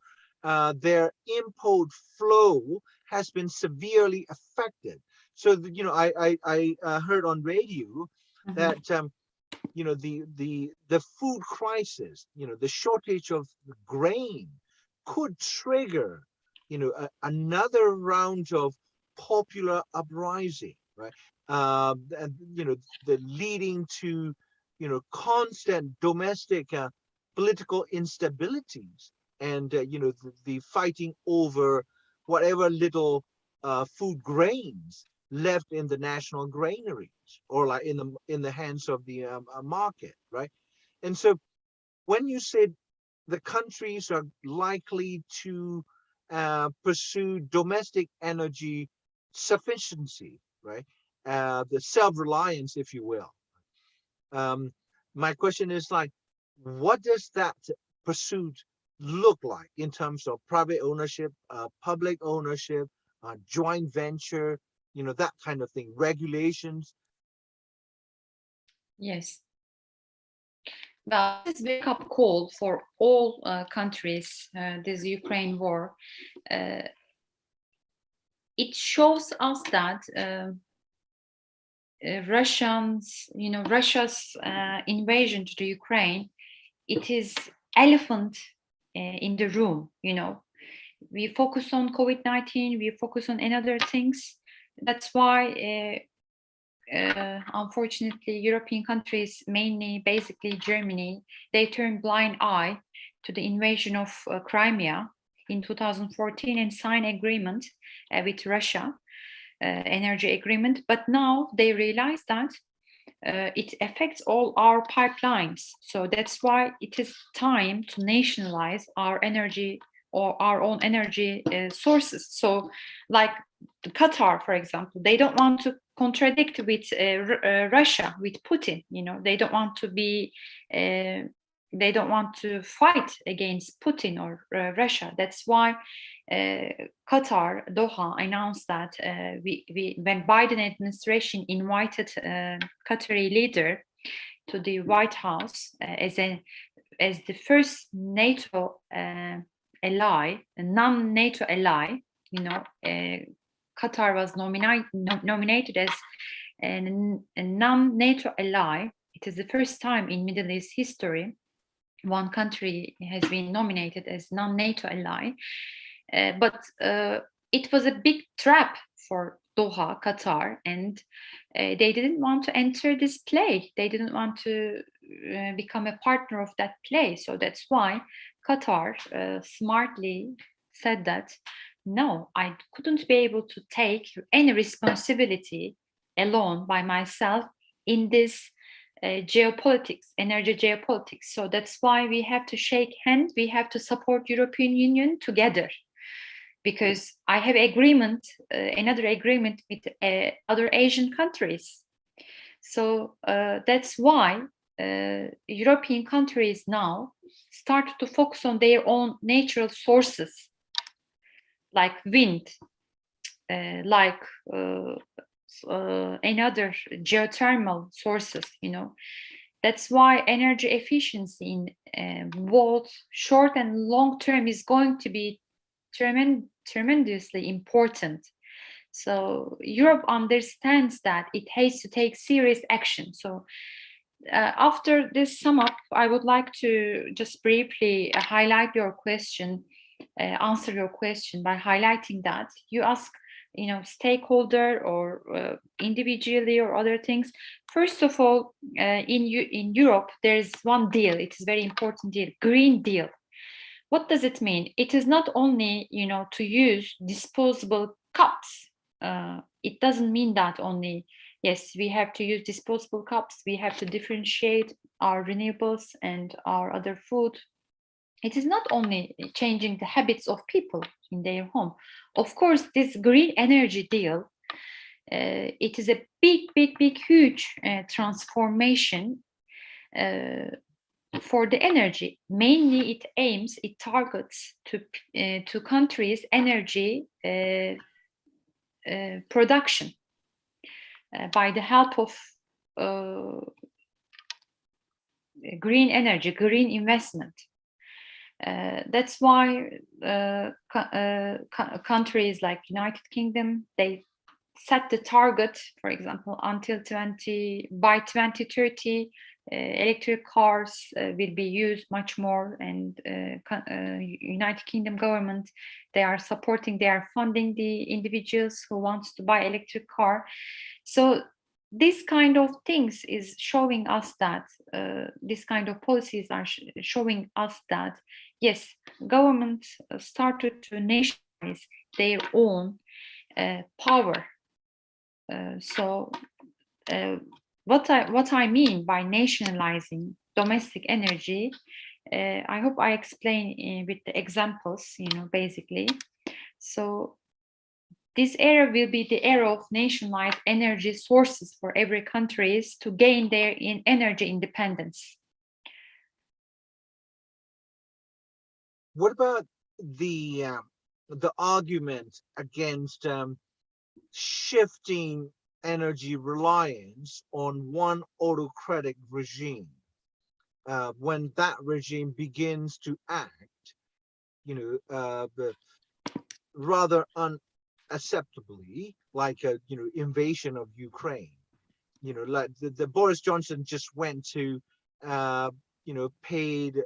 their import flow has been severely affected. So I heard on radio that the food crisis, the shortage of grain, could trigger another round of popular uprising, right? And the leading to constant domestic political instabilities, and the fighting over whatever little food grains left in the national granaries, or like in the hands of the market, right? And so when you said the countries are likely to pursue domestic energy sufficiency, right? The self-reliance, if you will. My question is, like, what does that pursuit look like in terms of private ownership, public ownership, joint venture, that kind of thing, regulations? Yes. Well, this wake-up call for all countries, this Ukraine war, it shows us that Russia's invasion to the Ukraine, it is elephant in the room. We focus on COVID-19, we focus on another things. That's why, unfortunately, European countries, mainly basically Germany, they turned blind eye to the invasion of Crimea in 2014 and signed agreement with Russia, energy agreement. But now they realize that it affects all our pipelines. So that's why it is time to nationalize our energy, or our own energy sources. So like Qatar, for example, they don't want to contradict with Russia, with Putin. They don't want to be they don't want to fight against Putin or Russia. That's why Qatar, Doha, announced that when Biden administration invited Qatari leader to the White House as the first NATO ally, a non-NATO ally, Qatar was nominated as a non-NATO ally. It is the first time in Middle East history one country has been nominated as non-NATO ally. But it was a big trap for Doha, Qatar, and they didn't want to enter this play. They didn't want to become a partner of that play. So that's why Qatar smartly said that, no, I couldn't be able to take any responsibility alone by myself in this geopolitics, energy geopolitics. So that's why we have to shake hands. We have to support European Union together, because I have another agreement with other Asian countries. So that's why European countries now start to focus on their own natural sources, like wind, like another geothermal sources. That's why energy efficiency in both short and long term is going to be tremendously important. So Europe understands that it has to take serious action. So after this sum up, I would like to just briefly highlight your question, answer your question by highlighting that you ask stakeholder or individually or other things. First of all, in Europe, there is one deal. It is very important deal, Green Deal. What does it mean? It is not only, to use disposable cups. It doesn't mean that only, yes, we have to use disposable cups. We have to differentiate our renewables and our other food. It is not only changing the habits of people in their home. Of course, this green energy deal, it is a big, huge transformation for the energy. Mainly, it targets to countries' energy production by the help of green energy, green investment. That's why countries like United Kingdom, they set the target, for example, by 2030, electric cars will be used much more, and United Kingdom government, they are funding the individuals who wants to buy electric car. So this kind of things is showing us that this kind of policies are showing us that yes, government started to nationalize their own power. So what I mean by nationalizing domestic energy, I hope I explain with the examples, basically. So this era will be the era of nationwide energy sources for every countries to gain their energy independence. What about the argument against shifting energy reliance on one autocratic regime? When that regime begins to act, rather unacceptably, like a invasion of Ukraine. Like the Boris Johnson just went to paid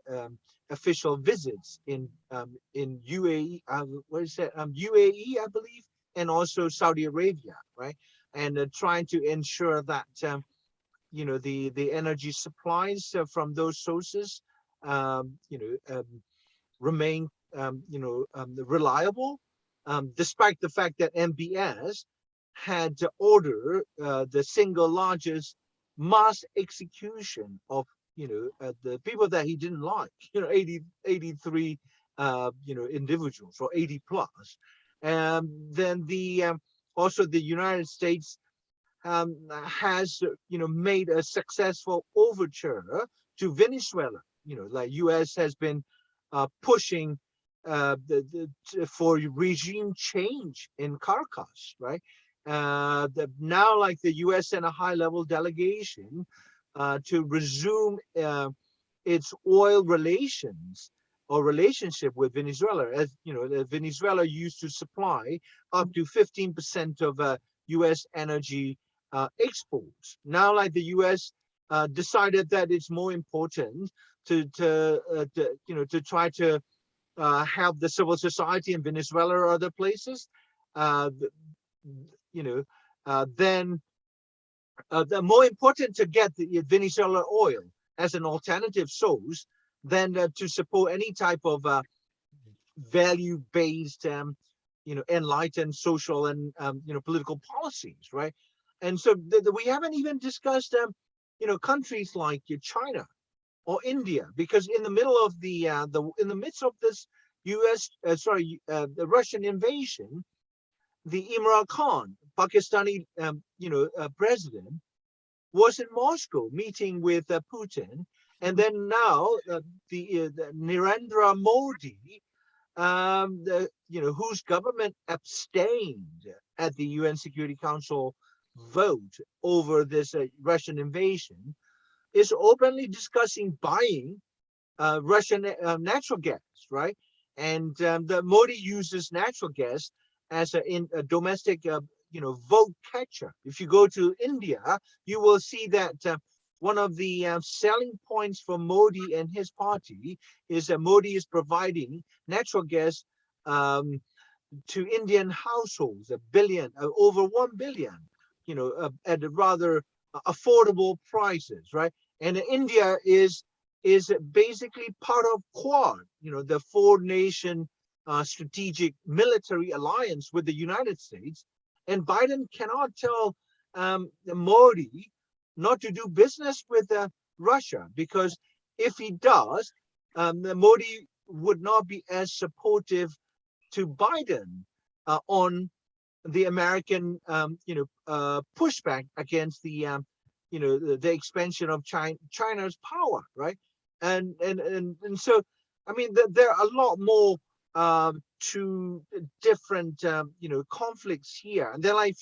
official visits in UAE, UAE, I believe, and also Saudi Arabia, right? And trying to ensure that the energy supplies from those sources remain reliable, despite the fact that MBS had to order the single largest mass execution of the people that he didn't like, 83 individuals, or 80 plus. And then also the United States has made a successful overture to Venezuela. Like US has been pushing for regime change in Caracas, right? Now, like the US sent a high-level delegation to resume its oil relations or relationship with Venezuela. As Venezuela used to supply up to 15% of US energy exports. Now, like the US decided that it's more important to try to have the civil society in Venezuela or other places, then the more important to get the Venezuela oil as an alternative source than to support any type of value-based, enlightened social and political policies, right? And so we haven't even discussed, countries like China or India, because in the middle of in the midst of this the Russian invasion, the Imran Khan, Pakistani, president, was in Moscow meeting with Putin, and then now the Narendra Modi, whose government abstained at the UN Security Council vote over this Russian invasion, is openly discussing buying Russian natural gas, right? And the Modi uses natural gas as a domestic, vote catcher. If you go to India, you will see that one of the selling points for Modi and his party is that Modi is providing natural gas to Indian households, a billion, over 1 billion, at rather affordable prices, right? And India is basically part of Quad, the four-nation strategic military alliance with the United States. And Biden cannot tell Modi not to do business with Russia, because if he does, Modi would not be as supportive to Biden on the American, pushback against the expansion of China's power, right? And so, I mean, there are a lot more to different, conflicts here. And then, like,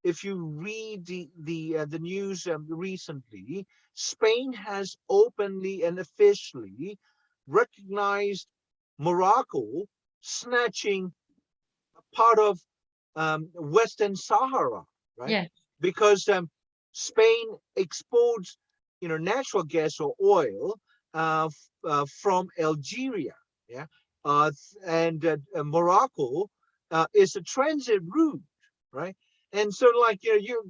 if you read the news recently, Spain has openly and officially recognized Morocco snatching part of Western Sahara, right? Yeah. Because Spain exports, natural gas or oil from Algeria, yeah, and Morocco is a transit route, right? And so, like,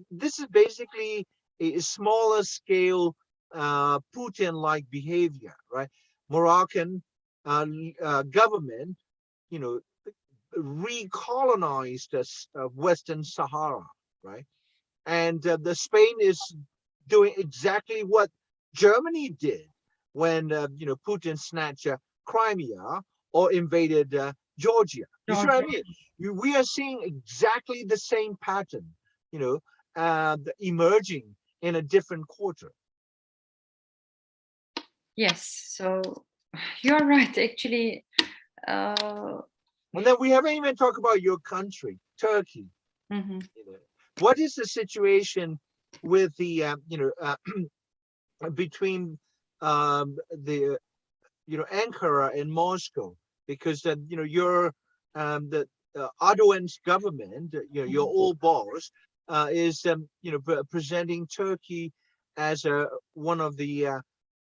this is basically a smaller scale Putin-like behavior, right? Moroccan government, you know, recolonized Western Sahara, right? And the Spain is doing exactly what Germany did when Putin snatched Crimea or invaded Georgia. You see what I mean? We are seeing exactly the same pattern, emerging in a different quarter. Yes, so you're right, actually. Uh, And then we haven't even talked about your country, Turkey. mhm. What is the situation with the between the Ankara and Moscow? Because your the Erdogan's government, your old boss, is presenting Turkey as one of the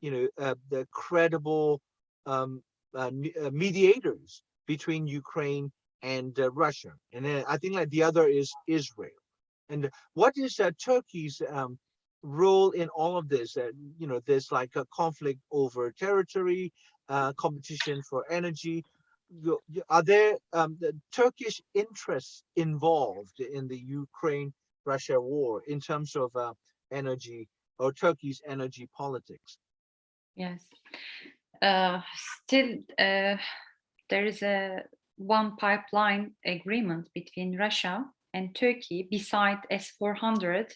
the credible mediators between Ukraine and Russia, and then I think like the other is Israel. And what is Turkey's role in all of this? There's like a conflict over territory, competition for energy. Are there the Turkish interests involved in the Ukraine-Russia war in terms of energy or Turkey's energy politics? Yes. Still, there is a one pipeline agreement between Russia and Turkey beside S-400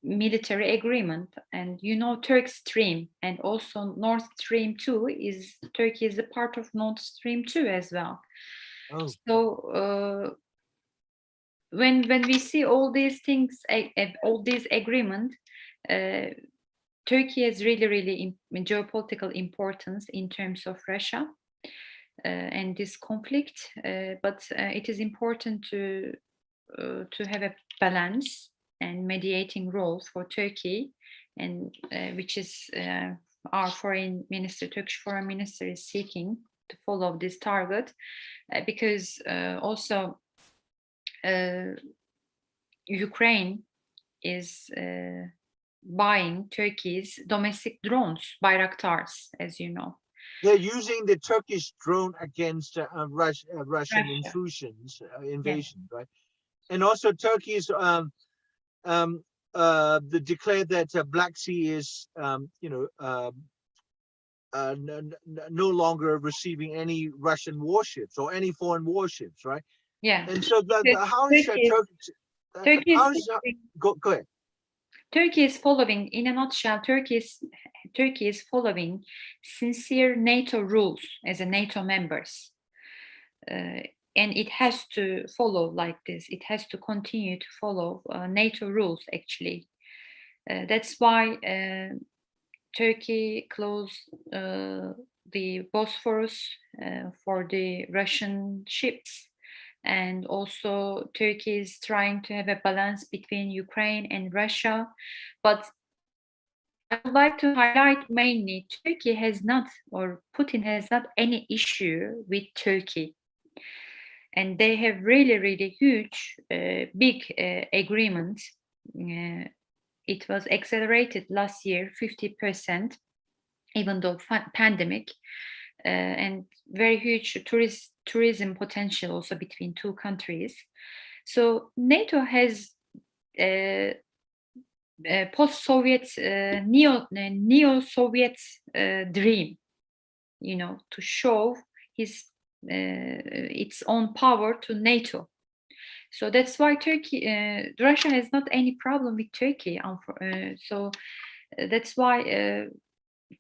military agreement, and Turk Stream and also Nord Stream 2 is Turkey is a part of Nord Stream 2 as well. Oh, So when we see all these things, all these agreements, Turkey has really geopolitical importance in terms of Russia and this conflict. But it is important to have a balance and mediating role for Turkey, and which is our Turkish foreign minister is seeking to follow this target, because also Ukraine is buying Turkey's domestic drones, Bayraktars, as you know. they're using the Turkish drone against Russian Russia. invasion, right? And also Turkey's declared that Black Sea is no longer receiving any Russian warships or any foreign warships, right? Yeah. And so how is Turkey go ahead. Turkey is following, in a nutshell, Turkey is following sincere NATO rules as a NATO members. And it has to follow like this. It has to continue to follow NATO rules, actually. That's why Turkey closed the Bosphorus for the Russian ships. And also Turkey is trying to have a balance between Ukraine and Russia. But I would like to highlight mainly Turkey has not, or Putin has not any issue with Turkey. and they have really, really huge, big agreement. It was accelerated last year 50%, even though pandemic, and very huge tourism potential also between two countries. So NATO has post-Soviet, neo-Soviet dream, to show its own power to NATO. So that's why Russia has not any problem with Turkey. So that's why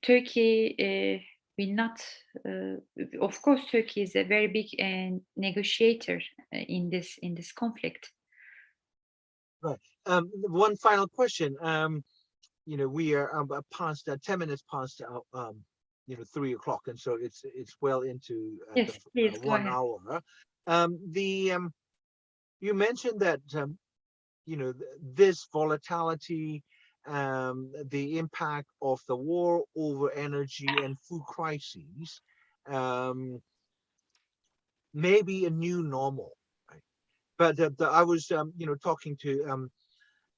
Turkey will not. Of course, Turkey is a very big negotiator in this conflict. Right. One final question. We are past 10 minutes past 3 o'clock, and so it's well into Yes, please go 1 ahead. hour. You mentioned that this volatility, the impact of the war over energy and food crises, may be a new normal, right? But I was talking to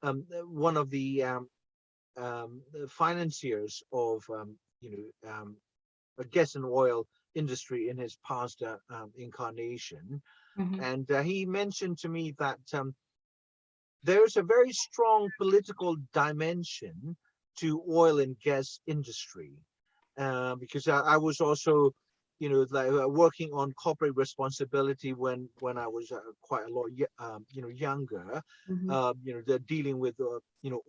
one of the financiers of gas and oil industry in his past incarnation, and he mentioned to me that there's a very strong political dimension to oil and gas industry, because I was also working on corporate responsibility when I was quite a lot younger. They're dealing with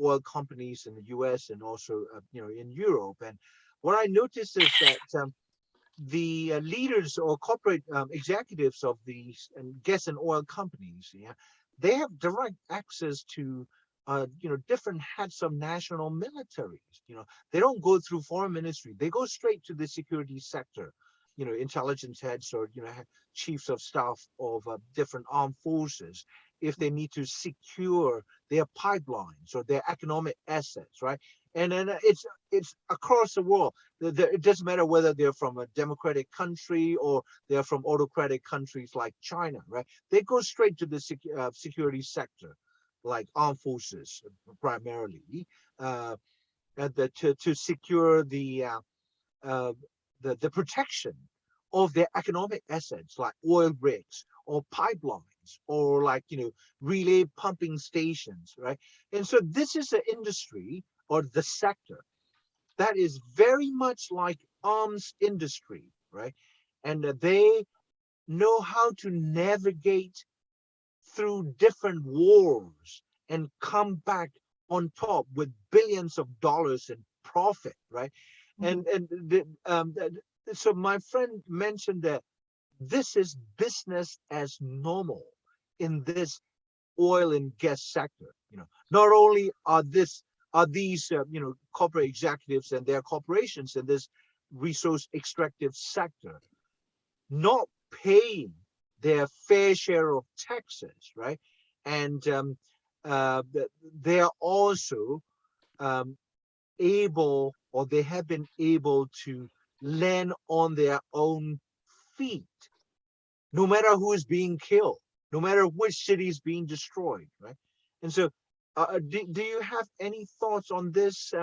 oil companies in the US and also in Europe. And what I noticed is that the leaders or corporate executives of these gas and oil companies, they have direct access to different heads of national militaries. They don't go through foreign ministry. They go straight to the security sector, intelligence heads or chiefs of staff of different armed forces, if they need to secure their pipelines or their economic assets, right? And then it's across the world. It doesn't matter whether they're from a democratic country or they're from autocratic countries like China, right? They go straight to the security sector, like armed forces primarily, to secure the protection of their economic assets, like oil rigs or pipelines or relay pumping stations, right? And so this is an industry or the sector that is very much like arms industry, right? And they know how to navigate through different wars and come back on top with billions of dollars in profit, right? So my friend mentioned that this is business as normal in this oil and gas sector. Not only are these corporate executives and their corporations in this resource extractive sector not paying their fair share of taxes, right? And they are also able, or they have been able to land on their own feet, no matter who is being killed, no matter which city is being destroyed, right? And so do you have any thoughts on this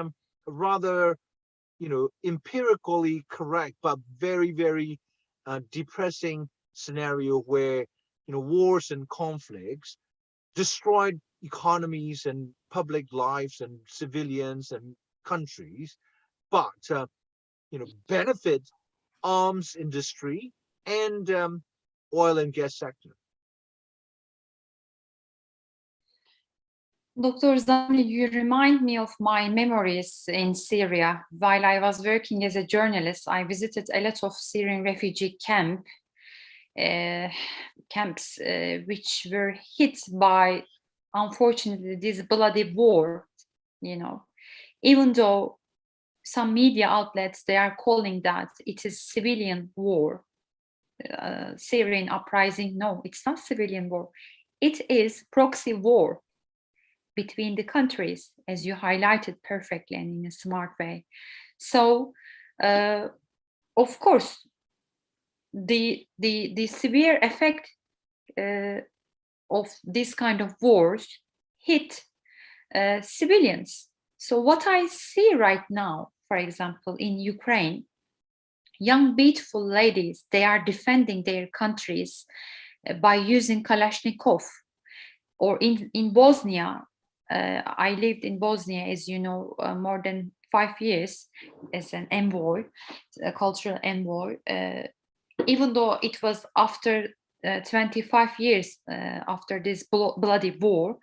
rather empirically correct but very, very depressing scenario where wars and conflicts destroyed economies and public lives and civilians and countries, but benefit arms industry and oil and gas sector? Dr. Zamli, you remind me of my memories in Syria. While I was working as a journalist, I visited a lot of Syrian refugee camps, which were hit by, unfortunately, this bloody war. Even though some media outlets, they are calling that it is civilian war, Syrian uprising. No, it's not civilian war. It is proxy war between the countries, as you highlighted perfectly and in a smart way. So, of course, the severe effect of this kind of wars hit civilians. So what I see right now, for example, in Ukraine, young beautiful ladies, they are defending their countries by using Kalashnikov. Or in Bosnia, I lived in Bosnia, as you know, more than 5 years as an envoy, a cultural envoy. Even though it was after 25 years after this bloody war,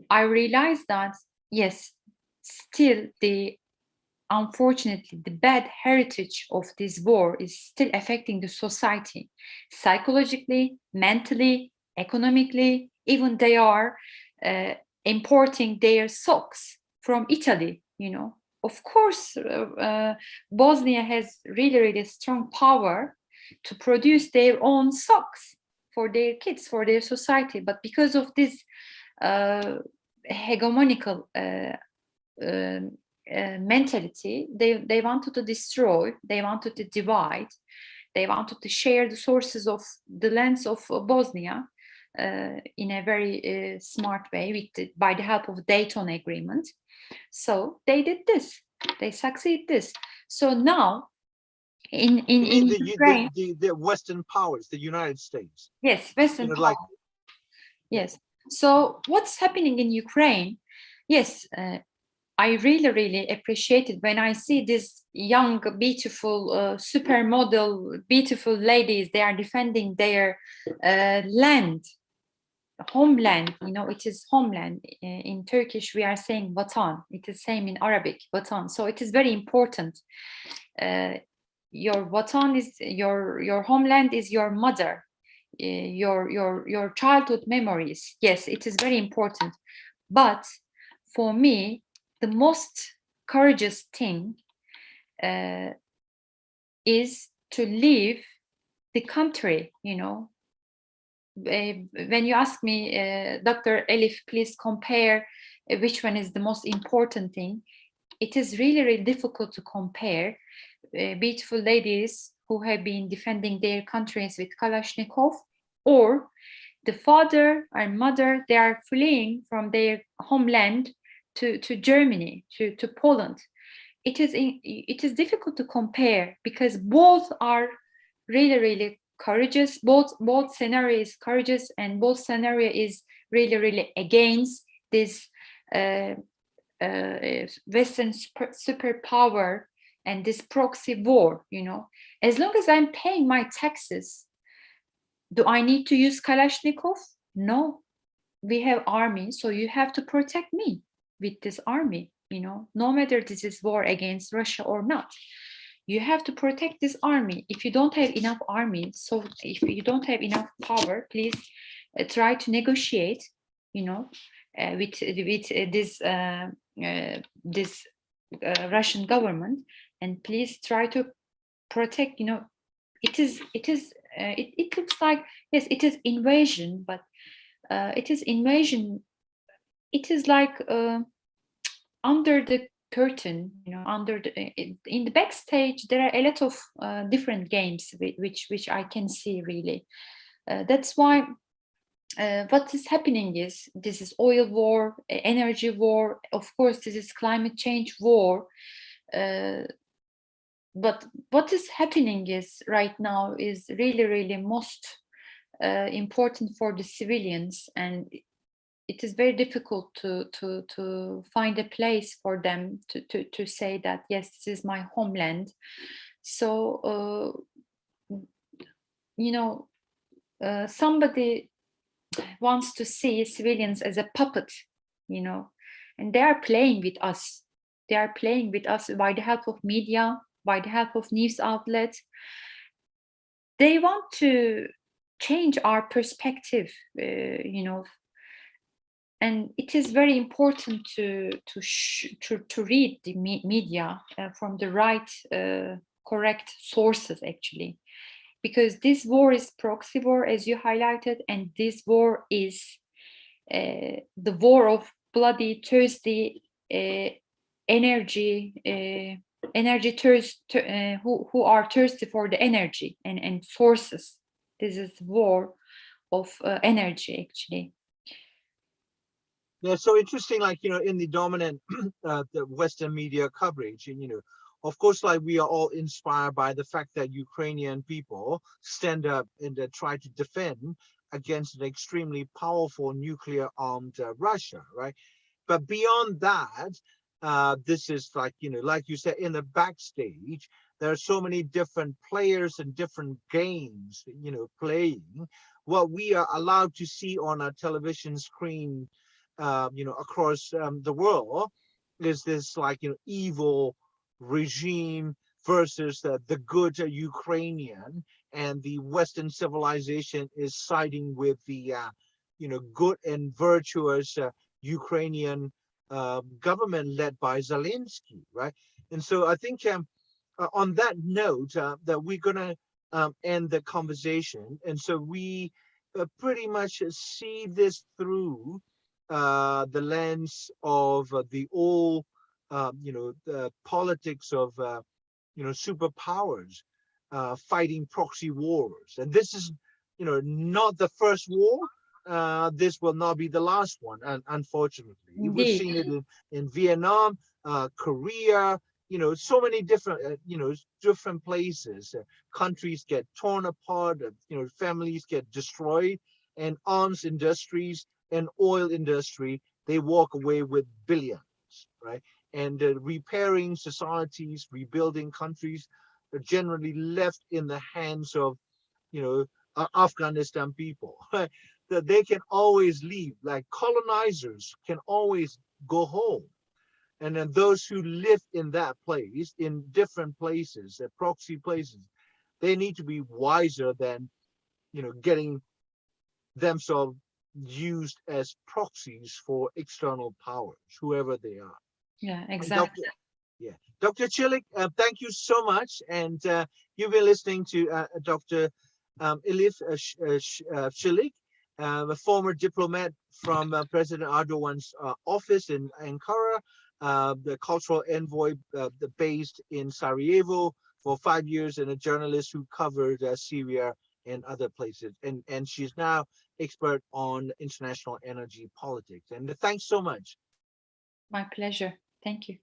I realized that, yes, still unfortunately, the bad heritage of this war is still affecting the society psychologically, mentally, economically. Even they are importing their socks from Italy, you know. Of course, Bosnia has really, really strong power to produce their own socks for their kids, for their society. But because of this hegemonical mentality, they wanted to destroy, they wanted to divide, they wanted to share the sources of the lands of Bosnia in a very smart way by the help of Dayton Agreement. So they did this, they succeed this. So now in Ukraine, the Western powers, the United States. Yes, Western powers. Like, yes. So what's happening in Ukraine? Yes, I really, really appreciate it when I see these young, beautiful, supermodel, beautiful ladies. They are defending their land, homeland. You know, it is homeland. In Turkish, we are saying vatan. It is same in Arabic, vatan. So it is very important. Your vatan is your homeland is your mother, your childhood memories. Yes, it is very important. But for me, the most courageous thing is to leave the country, you know. When you ask me, Dr. Elif, please compare which one is the most important thing, it is really, really difficult to compare beautiful ladies who have been defending their countries with Kalashnikov, or the father and mother, they are fleeing from their homeland to Germany, to Poland. It is difficult to compare because both are really, really courageous. Both scenario is courageous, and both scenario is really, really against this Western superpower and this proxy war. You know, as long as I'm paying my taxes, do I need to use Kalashnikov? No, we have army, so you have to protect me with this army. You know, no matter this is war against Russia or not, you have to protect this army. If you don't have enough army, so if you don't have enough power, please try to negotiate, you know, with this Russian government, and please try to protect. You know, it looks like, yes, it is invasion, but it is invasion. It is like under the curtain, you know, in the backstage, there are a lot of different games which I can see really. That's why what is happening is this is oil war, energy war. Of course, this is climate change war. But what is happening is right now is really, really most important for the civilians, and it is very difficult to find a place for them to say that, yes, this is my homeland. So you know, somebody wants to see civilians as a puppet, you know, and they are playing with us. They are playing with us by the help of media, by the help of news outlets. They want to change our perspective, you know, and it is very important to read the media from the right, correct sources, actually, because this war is proxy war, as you highlighted, and this war is the war of bloody, thirsty energy who are thirsty for the energy and sources. This is war of energy, actually. Yeah, so interesting, like, in the dominant the Western media coverage, and, of course, like, we are all inspired by the fact that Ukrainian people stand up and try to defend against an extremely powerful nuclear armed Russia, right? But beyond that, this is like, like you said, in the backstage, there are so many different players and different games, playing. What we are allowed to see on a television screen, across the world, is this, like, evil regime versus the good Ukrainian, and the Western civilization is siding with the, good and virtuous Ukrainian government led by Zelensky, right? And so I think, on that note, that we're gonna end the conversation, and so we pretty much see this through the lens of the old, the politics of superpowers fighting proxy wars, and this is not the first war. This will not be the last one, and unfortunately, we've Indeed. seen it in Vietnam, Korea, so many different, different places. Countries get torn apart, families get destroyed, and arms industries and oil industry, they walk away with billions, right? And repairing societies, rebuilding countries are generally left in the hands of, Afghanistan people, right? That they can always leave, like colonizers can always go home. And then those who live in that place, in different places, proxy places, they need to be wiser than, getting themselves used as proxies for external powers, whoever they are. Yeah, And exactly. yeah, Dr. Chilik, thank you so much. And you've been listening to Dr. Elif Chilik, a former diplomat from President Erdogan's office in Ankara, the cultural envoy based in Sarajevo for 5 years, and a journalist who covered Syria and other places. And she's now expert on international energy politics. And thanks so much. My pleasure. Thank you.